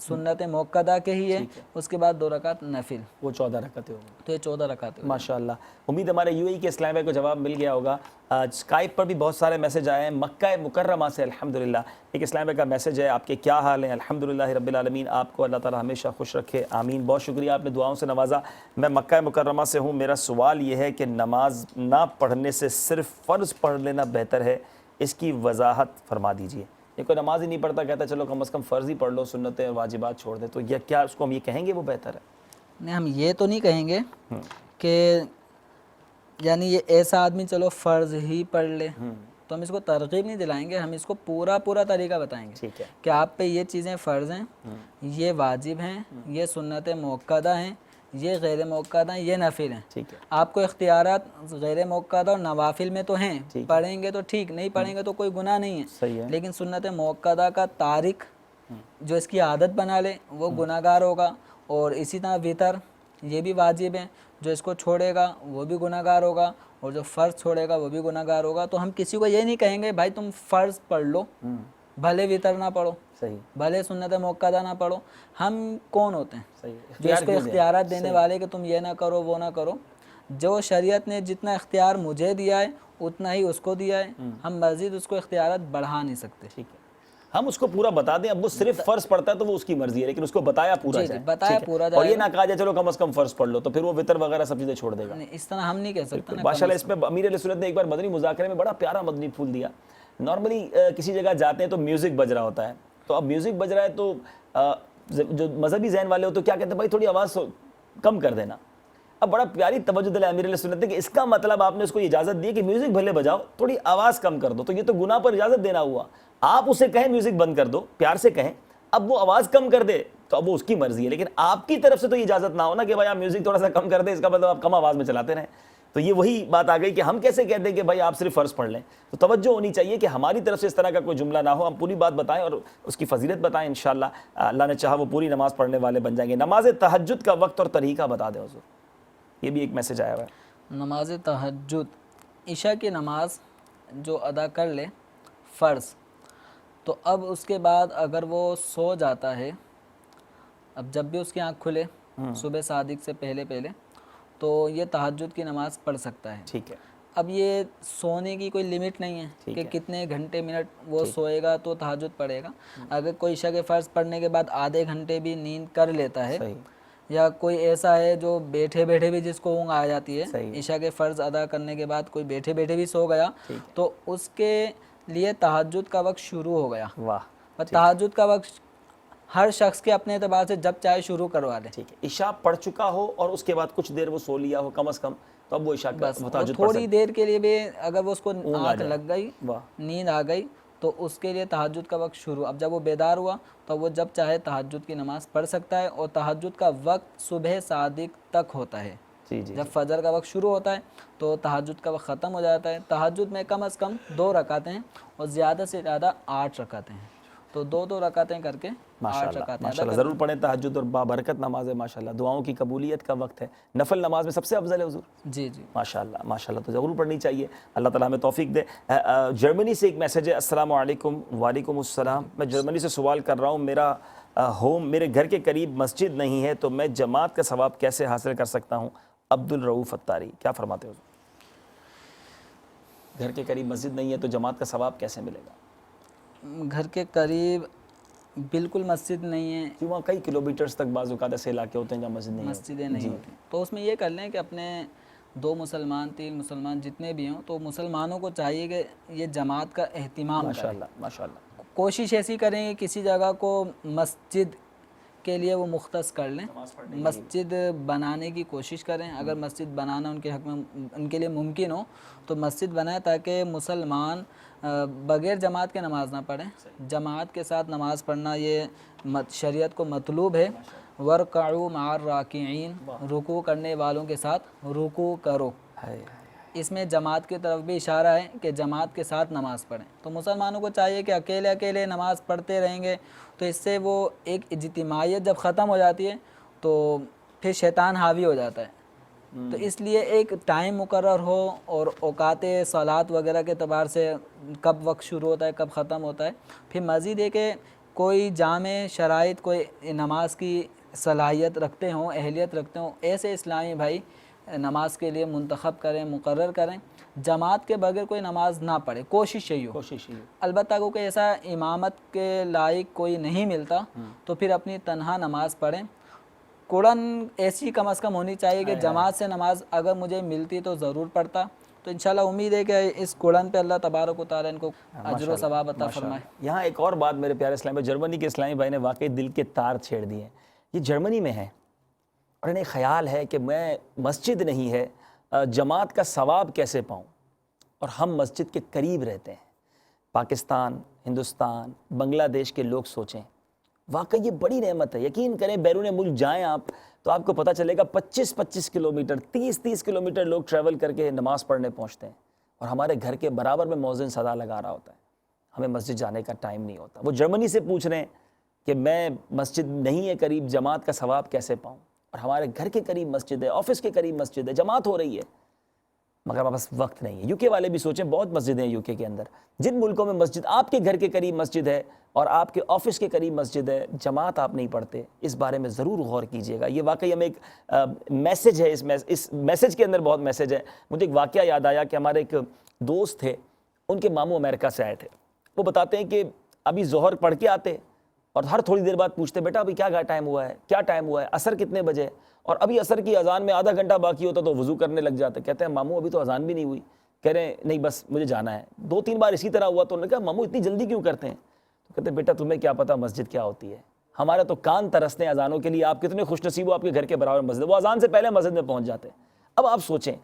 سنت موقدہ کے ہی ہے، اس کے بعد 2 رکعت نفل، وہ 14 رکعتیں ہوں گی. تو یہ 14 رکعتیں ہوگی. ماشاءاللہ. امید ہمارے یو اے کے اسلام بھائی کو جواب مل گیا ہوگا. اسکائپ پر بھی بہت سارے میسج آئے ہیں مکہ مکرمہ سے. الحمدللہ ایک اسلام بھائی کا میسج ہے، آپ کے کیا حال ہیں؟ الحمدللہ رب العالمین، آپ کو اللہ تعالی ہمیشہ خوش رکھے، آمین. بہت شکریہ، آپ نے دعاؤں سے نوازا. میں مکہ مکرمہ سے ہوں، میرا سوال یہ ہے کہ نماز نہ پڑھنے سے صرف فرض پڑھ لینا بہتر ہے، اس کی وضاحت فرما دیجیے. یہ کوئی نماز ہی نہیں پڑھتا، کہتا ہے چلو کم از کم فرض ہی پڑھ لو، سنتیں اور واجبات چھوڑ دیں، تو یہ کیا اس کو ہم یہ کہیں گے وہ بہتر ہے؟ نہیں، ہم یہ تو نہیں کہیں گے کہ یعنی یہ ایسا آدمی چلو فرض ہی پڑھ لے، تو ہم اس کو ترغیب نہیں دلائیں گے، ہم اس کو پورا طریقہ بتائیں گے کہ آپ پہ یہ چیزیں فرض ہیں، یہ واجب ہیں، یہ سنت موقدہ ہیں، یہ غیر موقدہ ہیں، یہ نفل ہیں. آپ کو اختیارات غیر موقدہ اور نوافل میں تو ہیں، پڑھیں گے تو ٹھیک، نہیں پڑھیں گے تو کوئی گناہ نہیں ہے. لیکن سنت موقدہ کا تارک جو اس کی عادت بنا لے وہ گناہ گار ہوگا. اور اسی طرح وطر یہ بھی واجب ہیں، جو اس کو چھوڑے گا وہ بھی گناہ گار ہوگا، اور جو فرض چھوڑے گا وہ بھی گناہ گار ہوگا. تو ہم کسی کو یہ نہیں کہیں گے بھائی تم فرض پڑھ لو، بھلے وطر نہ پڑھو، بھلے سنت موقدہ نہ پڑھو. ہم کون ہوتے ہیں جو اس کو اختیارات دینے والے کہ تم یہ نہ کرو وہ نہ کرو؟ جو شریعت نے جتنا اختیار مجھے دیا ہے اتنا ہی اس کو دیا ہے، ہم مزید اس کو اختیارات بڑھا نہیں سکتے. ہم اس کو پورا بتا دیں. اب وہ صرف فرض پڑھتا ہے تو وہ اس کی مرضی ہے، لیکن اس کو بتایا پورا جائے، بتایا پورا جائے، اور یہ نہ کہا جائے چلو کم از کم فرض پڑھ لو، تو پھر وہ وطر وغیرہ سب چیزیں چھوڑ دے گا. اس طرح ہم نہیں کہہ سکتے. ماشاءاللہ اس میں امیر علیہ سنت نے ایک بار مدنی مذاکرے میں بڑا پیارا مدنی پھول دیا. نارملی کسی جگہ جاتے ہیں تو میوزک بج رہا ہوتا ہے، تو اب میوزک بج رہا ہے تو جو مذہبی ذہن والے ہو تو کیا کہتے ہیں بھائی تھوڑی آواز کم کر دینا. اب بڑا پیاری توجہ دلائی امیر علیہ سنت نے کہ اس کا مطلب آپ نے اس کو اجازت دی کہ میوزک بھلے بجاؤ، تھوڑی آواز کم کر دو. تو یہ تو گناہ پر اجازت دینا ہوا. آپ اسے کہیں میوزک بند کر دو، پیار سے کہیں، اب وہ آواز کم کر دے تو اب وہ اس کی مرضی ہے، لیکن آپ کی طرف سے تو یہ اجازت نہ ہونا کہ بھائی آپ میوزک تھوڑا سا کم کر دیں، اس کا مطلب آپ کم آواز میں چلاتے رہیں. تو یہ وہی بات آ گئی کہ ہم کیسے کہتے ہیں کہ بھائی آپ صرف فرض پڑھ لیں. تو توجہ ہونی چاہیے کہ ہماری طرف سے اس طرح کا کوئی جملہ نہ ہو، ہم پوری بات بتائیں اور اس کی فضیلت بتائیں. انشاءاللہ اللہ نے چاہا وہ پوری نماز پڑھنے والے بن جائیں گے. نماز تہجد کا وقت اور طریقہ بتا دیں حضور، یہ بھی ایک میسج آیا ہوا ہے. نماز تہجد عشاء کی نماز جو ادا کر لے فرض، تو اب اس کے بعد اگر وہ سو جاتا ہے، اب جب بھی اس کی آنکھ کھلے صبح صادق سے پہلے تو یہ تہجد کی نماز پڑھ سکتا ہے. ٹھیک ہے. اب یہ سونے کی کوئی لیمٹ نہیں ہے کہ کتنے گھنٹے منٹ وہ سوئے گا تو تہجد پڑھے گا. اگر کوئی عشاء کے فرض پڑھنے کے بعد آدھے گھنٹے بھی نیند کر لیتا ہے، یا کوئی ایسا ہے جو بیٹھے بھی جس کو اونگ آ جاتی ہے، عشاء کے فرض ادا کرنے کے بعد کوئی بیٹھے بھی سو گیا، تو اس کے لیے تہجد کا وقت شروع ہو گیا. واہ. تہجد کا وقت ہر شخص کے اپنے اعتبار سے جب چاہے شروع کروا لے. ٹھیک ہے. عشاء پڑھ چکا ہو اور اس کے بعد کچھ دیر وہ سو لیا ہو کم از کم، تو اب وہ عشاء کا تہجد تھوڑی دیر کے لیے بھی اگر وہ اس کو آنکھ لگ گئی، نیند آ گئی، تو اس کے لیے تہجد کا وقت شروع. اب جب وہ بیدار ہوا تو وہ جب چاہے تہجد کی نماز پڑھ سکتا ہے. اور تہجد کا وقت صبح صادق تک ہوتا ہے. جب فجر کا وقت شروع ہوتا ہے تو تہجد کا وقت ختم ہو جاتا ہے. تہجد میں کم از کم 2 رکعتیں ہیں اور زیادہ سے زیادہ 8 رکعتیں ہیں. تو 2 رکعتیں کر کے 8 رکعتیں ماشاءاللہ ضرور پڑھیں. تہجد اور بابرکت نماز ہے ماشاءاللہ، دعاؤں کی قبولیت کا وقت ہے، نفل نماز میں سب سے افضل ہے حضور. جی ماشاءاللہ تو ضرور پڑھنی چاہیے. اللہ تعالیٰ ہمیں توفیق دے. جرمنی سے ایک میسج ہے. السلام علیکم. وعلیکم السلام. میں جرمنی سے سوال کر رہا ہوں، میرے گھر کے قریب مسجد نہیں ہے تو میں جماعت کا ثواب کیسے حاصل کر سکتا ہوں؟ عبد الرؤوف اتاری. کیا فرماتے ہو؟ گھر کے قریب مسجد نہیں ہے تو جماعت کا ثواب کیسے ملے گا؟ گھر کے قریب بالکل مسجد نہیں ہے، کہ وہاں کئی کلومیٹرز تک بعض اوقات ایسے علاقے ہوتے ہیں جہاں مسجدیں نہیں ہوتی، تو اس میں یہ کر لیں کہ اپنے 2 مسلمان 3 مسلمان جتنے بھی ہوں تو مسلمانوں کو چاہیے کہ یہ جماعت کا اہتمام کریں. ماشاءاللہ کوشش ایسی کریں کہ کسی جگہ کو مسجد کے لیے وہ مختص کر لیں، مسجد بنانے کی کوشش کریں. اگر مسجد بنانا ان کے حق میں ان کے لیے ممکن ہو تو مسجد بنائیں تاکہ مسلمان بغیر جماعت کے نماز نہ پڑھیں. جماعت کے ساتھ نماز پڑھنا یہ شریعت کو مطلوب ہے. وَارْكَعُوا مَعَ الرَّاكِعِينَ، رکوع کرنے والوں کے ساتھ رکوع کرو. اس میں جماعت کی طرف بھی اشارہ ہے کہ جماعت کے ساتھ نماز پڑھیں. تو مسلمانوں کو چاہیے کہ اکیلے نماز پڑھتے رہیں گے تو اس سے وہ ایک اجتماعیت جب ختم ہو جاتی ہے تو پھر شیطان حاوی ہو جاتا ہے. تو اس لیے ایک ٹائم مقرر ہو اور اوقات صلات وغیرہ کے اعتبار سے کب وقت شروع ہوتا ہے کب ختم ہوتا ہے. پھر مزید ہے کہ کوئی جامع شرائط کوئی نماز کی صلاحیت رکھتے ہوں، اہلیت رکھتے ہوں، ایسے اسلامی بھائی نماز کے لیے منتخب کریں، مقرر کریں، جماعت کے بغیر کوئی نماز نہ پڑھے، کوشش یہی ہو۔ البتہ کو کوئی ایسا امامت کے لائق کوئی نہیں ملتا تو پھر اپنی تنہا نماز پڑھیں۔ قرآن ایسی کم از کم ہونی چاہیے کہ جماعت سے نماز اگر مجھے ملتی تو ضرور پڑھتا۔ تو انشاءاللہ امید ہے کہ اس قرآن پہ اللہ تبارک و تعالیٰ ان کو اجر و ثواب عطا فرمائے۔ یہاں ایک اور بات میرے پیارے اسلامی بھائی، جرمنی کے اسلامی بھائی نے واقعی دل کے تار چھیڑ دیے ہیں۔ یہ جرمنی میں ہے اور انہیں خیال ہے کہ میں مسجد نہیں ہے، جماعت کا ثواب کیسے پاؤں، اور ہم مسجد کے قریب رہتے ہیں۔ پاکستان، ہندوستان، بنگلہ دیش کے لوگ سوچیں، واقعی یہ بڑی نعمت ہے۔ یقین کریں بیرون ملک جائیں آپ تو آپ کو پتہ چلے گا 25 کلومیٹر 30 کلومیٹر لوگ ٹریول کر کے نماز پڑھنے پہنچتے ہیں، اور ہمارے گھر کے برابر میں مؤذن صدا لگا رہا ہوتا ہے۔ ہمیں مسجد جانے کا ٹائم نہیں ہوتا۔ وہ جرمنی سے پوچھ رہے ہیں کہ میں مسجد نہیں ہے قریب، جماعت کا ثواب کیسے پاؤں، اور ہمارے گھر کے قریب مسجد ہے، آفس کے قریب مسجد ہے، جماعت ہو رہی ہے، مگر ہمارے پاس وقت نہیں ہے۔ یو کے والے بھی سوچیں، بہت مسجدیں ہیں یو کے اندر۔ جن ملکوں میں مسجد آپ کے گھر کے قریب مسجد ہے اور آپ کے آفس کے قریب مسجد ہے، جماعت آپ نہیں پڑھتے، اس بارے میں ضرور غور کیجئے گا۔ یہ واقعی ہمیں ایک میسج ہے، اس میسج کے اندر بہت میسج ہے۔ مجھے ایک واقعہ یاد آیا کہ ہمارے ایک دوست تھے، ان کے ماموں امریکہ سے آئے تھے۔ وہ بتاتے ہیں کہ ابھی ظہر پڑھ کے آتے اور ہر تھوڑی دیر بعد پوچھتے، بیٹا ابھی کیا ٹائم ہوا ہے، کیا ٹائم ہوا ہے، عصر کتنے بجے، اور ابھی عصر کی اذان میں آدھا گھنٹہ باقی ہوتا تو وضو کرنے لگ جاتے۔ کہتے ہیں ماموں ابھی تو اذان بھی نہیں ہوئی۔ کہہ رہے ہیں نہیں بس مجھے جانا ہے۔ 2-3 بار اسی طرح ہوا تو انہوں نے کہا ماموں اتنی جلدی کیوں کرتے ہیں؟ تو کہتے ہیں بیٹا تمہیں کیا پتہ مسجد کیا ہوتی ہے، ہمارے تو کان ترستے ہیں اذانوں کے لیے، آپ کتنے خوش نصیب ہو آپ کے گھر کے برابر مسجد، وہ اذان سے پہلے مسجد میں پہنچ جاتے ہیں۔ اب آپ سوچیں،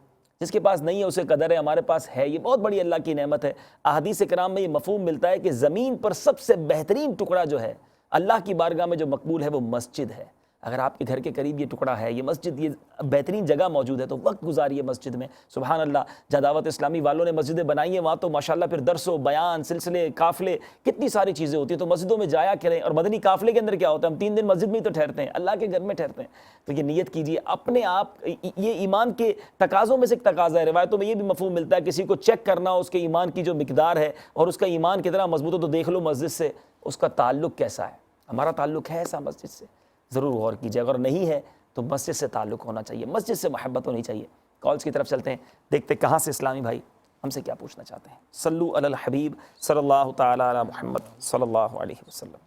جس کے پاس نہیں ہے اسے قدر ہے، ہمارے پاس ہے، یہ بہت بڑی اللہ کی نعمت ہے۔ احادیث کرام میں یہ مفہوم ملتا ہے کہ زمین پر سب سے بہترین ٹکڑا جو ہے اللہ کی بارگاہ میں جو مقبول ہے وہ مسجد ہے۔ اگر آپ کے گھر کے قریب یہ ٹکڑا ہے، یہ مسجد، یہ بہترین جگہ موجود ہے تو وقت گزاریے مسجد میں۔ سبحان اللہ، جہاں دعوت اسلامی والوں نے مسجدیں بنائی ہیں وہاں تو ماشاءاللہ پھر درس و بیان، سلسلے، قافلے، کتنی ساری چیزیں ہوتی ہیں، تو مسجدوں میں جایا کریں۔ اور مدنی قافلے کے اندر کیا ہوتا ہے، ہم 3 دن مسجد میں ہی تو ٹھہرتے ہیں، اللہ کے گھر میں ٹھہرتے ہیں۔ تو یہ نیت کیجیے اپنے آپ، یہ ایمان کے تقاضوں میں سے ایک تقاضا ہے۔ روایتوں میں یہ بھی مفہوم ملتا ہے کسی کو چیک کرنا اس کے ایمان کی جو مقدار ہے اور اس کا ایمان کتنا مضبوط ہو تو دیکھ لو مسجد سے اس کا تعلق کیسا ہے۔ ہمارا تعلق ہے ایسا مسجد سے، ضرور غور کیجیے۔ اگر نہیں ہے تو مسجد سے تعلق ہونا چاہیے، مسجد سے محبت ہونی چاہیے۔ کالز کی طرف چلتے ہیں، دیکھتے کہاں سے اسلامی بھائی ہم سے کیا پوچھنا چاہتے ہیں۔ صلو علی الحبیب صلی اللہ تعالی علی محمد صلی اللہ علیہ وسلم۔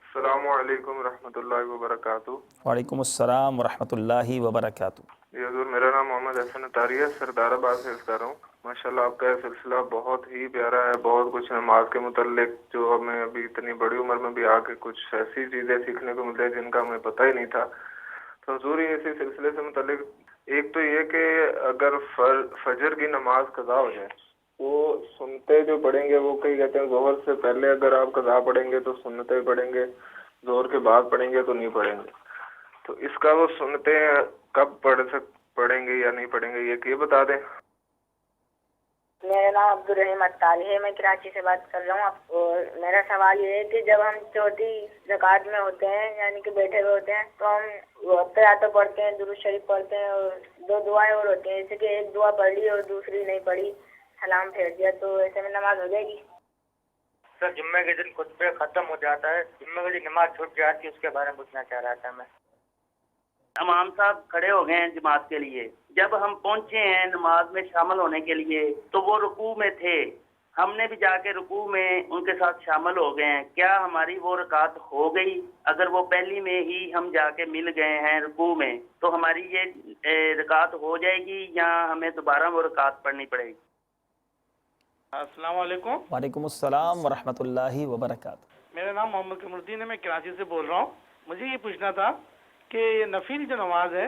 السلام علیکم ورحمۃ اللہ وبرکاتہ۔ وعلیکم السلام ورحمۃ اللہ وبرکاتہ۔ جی حضور، میرا نام محمد احسن اطاری ہے، سردار آباد سے عرض کر رہا ہوں۔ ماشاءاللہ آپ کا یہ سلسلہ بہت ہی پیارا ہے، بہت کچھ نماز کے متعلق جو ہمیں ابھی اتنی بڑی عمر میں بھی آ کے کچھ ایسی چیزیں سیکھنے کو ملتی ہیں جن کا ہمیں پتہ ہی نہیں تھا۔ تو حضور اسی سلسلے سے متعلق ایک تو یہ کہ اگر فجر کی نماز قضا ہو جائے، وہ سنتے جو پڑھیں گے وہ کئی کہتے ہیں ظہر سے پہلے اگر آپ قضا پڑھیں گے تو سنتے پڑھیں گے، ظہر کے بعد پڑھیں گے تو نہیں پڑھیں گے۔ تو اس کا وہ سنتے ہیں کب پڑھیں گے یا نہیں پڑھیں گے یہ بتا دیں۔ میرا نام عبدالرحیم اطاری ہے، میں کراچی سے بات کر رہا ہوں۔ اور میرا سوال یہ ہے کہ جب ہم چوتھی رکعت میں ہوتے ہیں یعنی کہ بیٹھے ہوئے ہوتے ہیں تو ہم قرأت پڑھتے ہیں، درود شریف پڑھتے ہیں، اور 2 دعائیں اور ہوتی ہیں، جیسے کہ ایک دعا پڑھ لی اور دوسری نہیں پڑھی، سلام پھیر دیا، تو ایسے میں نماز ہو جائے گی؟ سر جمعے کے دن خطبہ ختم ہو جاتا ہے، جمعے کے دن نماز چھوٹ جاتی ہے، اس کے بارے میں پوچھنا چاہ رہا تھا میں۔ امام صاحب کھڑے ہو گئے ہیں جماعت کے لیے، جب ہم پہنچے ہیں نماز میں شامل ہونے کے لیے تو وہ رکوع میں تھے، ہم نے بھی جا کے رکوع میں ان کے ساتھ شامل ہو گئے ہیں، کیا ہماری وہ رکعت ہو گئی؟ اگر وہ پہلی میں ہی ہم جا کے مل گئے ہیں رکوع میں تو ہماری یہ رکعت ہو جائے گی یا ہمیں دوبارہ وہ رکعت پڑھنی پڑے گی؟ السلام علیکم۔ وعلیکم السلام ورحمۃ اللہ وبرکاتہ۔ میرا نام محمد قمر الدین ہے، میں کراچی سے بول رہا ہوں۔ مجھے یہ پوچھنا تھا کہ یہ نفل جو نماز ہے،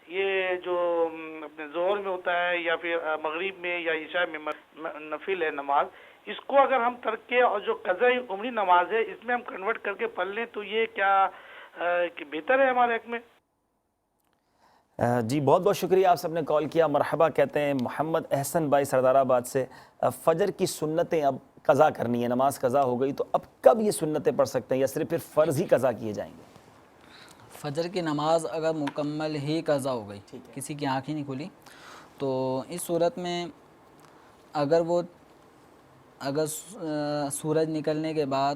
یہ جو اپنے ظہر میں ہوتا ہے یا پھر مغرب میں یا عشاء میں نفل ہے نماز، اس کو اگر ہم ترک کے اور جو قضاء عمری نماز ہے اس میں ہم کنورٹ کر کے پڑھ لیں تو یہ کیا بہتر ہے ہمارے حق میں؟ جی بہت بہت شکریہ، آپ سب نے کال کیا، مرحبا کہتے ہیں محمد احسن بھائی سردار آباد سے۔ فجر کی سنتیں اب قضا کرنی ہے، نماز قضا ہو گئی تو اب کب یہ سنتیں پڑھ سکتے ہیں یا صرف پھر فرض ہی قضا کیے جائیں گے؟ فجر کی نماز اگر مکمل ہی قضا ہو گئی، کسی کی آنکھ ہی نہیں کھلی، تو اس صورت میں اگر سورج نکلنے کے بعد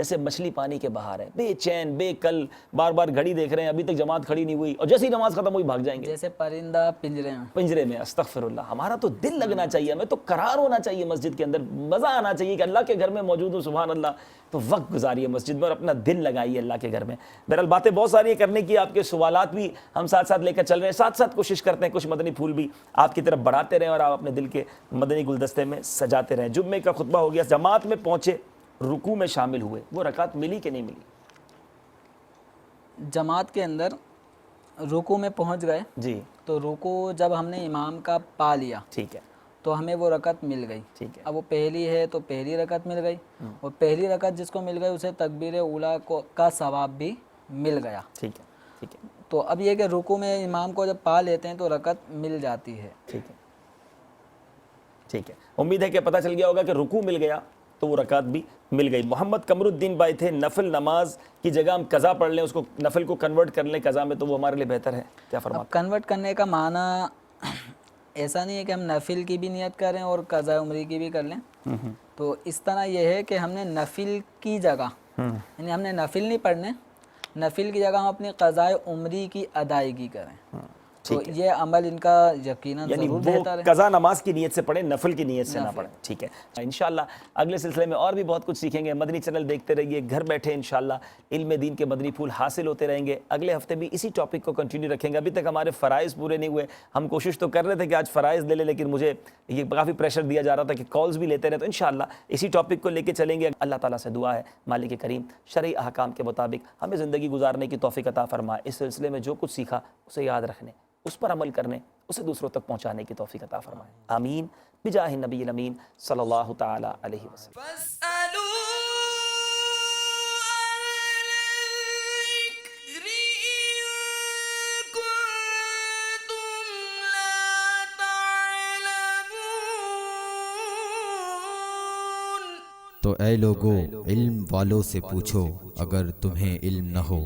جیسے مچھلی پانی کے باہر ہے، بے چین بے کل، بار بار گھڑی دیکھ رہے ہیں ابھی تک جماعت کھڑی نہیں ہوئی، اور جیسے ہی نماز ختم ہوئی بھاگ جائیں گے جیسے پرندہ پنجرے میں. استغفر اللہ. ہمارا تو دل لگنا چاہیے، ہمیں تو قرار ہونا چاہیے مسجد کے اندر، مزہ آنا چاہیے کہ اللہ کے گھر میں موجود ہوں. سبحان اللہ. تو وقت گزاریے مسجد میں اور اپنا دل لگائیے اللہ کے گھر میں. بہرحال باتیں بہت ساری ہیں کرنے کی، آپ کے سوالات بھی ہم ساتھ ساتھ لے کر چل رہے ہیں، ساتھ ساتھ کوشش کرتے ہیں کچھ مدنی پھول بھی آپ کی طرف بڑھاتے رہیں اور آپ اپنے دل کے مدنی گلدستے میں سجاتے رہیں. جمعے کا خطبہ ہو گیا، جماعت میں پہنچے، رکوع میں شامل ہوئے، وہ رکعت ملی کہ نہیں ملی؟ جماعت کے اندر رکوع میں پہنچ گئے جی، تو رکوع جب ہم نے امام کا پا لیا ٹھیک ہے، تو ہمیں وہ رکعت مل گئی. ٹھیک ہے. اب وہ پہلی ہے تو پہلی رکعت مل گئی، اور پہلی رکعت جس کو مل گئی اسے تکبیر اولیٰ کا ثواب بھی مل گیا. ٹھیک ہے، ٹھیک ہے، تو اب یہ کہ رکوع میں امام کو جب پا لیتے ہیں تو رکعت مل جاتی ہے. ٹھیک ہے، ٹھیک ہے. امید ہے کہ پتہ چل گیا ہوگا کہ رکوع مل گیا تو وہ رکعت بھی مل گئی. محمد قمر الدین بھائی تھے، نفل نماز کی جگہ ہم قضا پڑھ لیں، اس کو نفل کو کنورٹ کر لیں قضا میں، تو وہ ہمارے لیے بہتر ہے، کیا فرماتے ہیں؟ کنورٹ کرنے کا معنی ایسا نہیں ہے کہ ہم نفل کی بھی نیت کریں اور قضاء عمری کی بھی کر لیں. تو اس طرح یہ ہے کہ ہم نے نفل کی جگہ، یعنی ہم نے نفل نہیں پڑھنے، نفل کی جگہ ہم اپنی قضاء عمری کی ادائیگی کریں. تو یہ عمل ان کا یقیناً یعنی ضرور وہ بہتر ہے. قضا نماز کی نیت سے پڑھیں، نفل کی نیت سے نہ پڑھیں. ٹھیک ہے. انشاءاللہ اگلے سلسلے میں اور بھی بہت کچھ سیکھیں گے. مدنی چینل دیکھتے رہیے، گھر بیٹھے انشاءاللہ علم دین کے مدنی پھول حاصل ہوتے رہیں گے. اگلے ہفتے بھی اسی ٹاپک کو کنٹینیو رکھیں گے. ابھی تک ہمارے فرائض پورے نہیں ہوئے، ہم کوشش تو کر رہے تھے کہ آج فرائض لے لیں، لیکن مجھے یہ کافی پریشر دیا جا رہا تھا کہ کالز بھی لیتے رہے. تو انشاءاللہ اسی ٹاپک کو لے کے چلیں گے. اللہ تعالیٰ سے دعا ہے مالک کریم شرعی احکام کے مطابق ہمیں زندگی گزارنے کی توفیق عطا فرمائے. اس سلسلے میں جو کچھ سیکھا اسے یاد رکھنے، اس پر عمل کرنے، اسے دوسروں تک پہنچانے کی توفیق عطا فرمائے. آمین بجاہ النبی الامین صلی اللہ تعالی علیہ وسلم. تو اے لوگو، علم والوں سے پوچھو اگر تمہیں علم نہ ہو.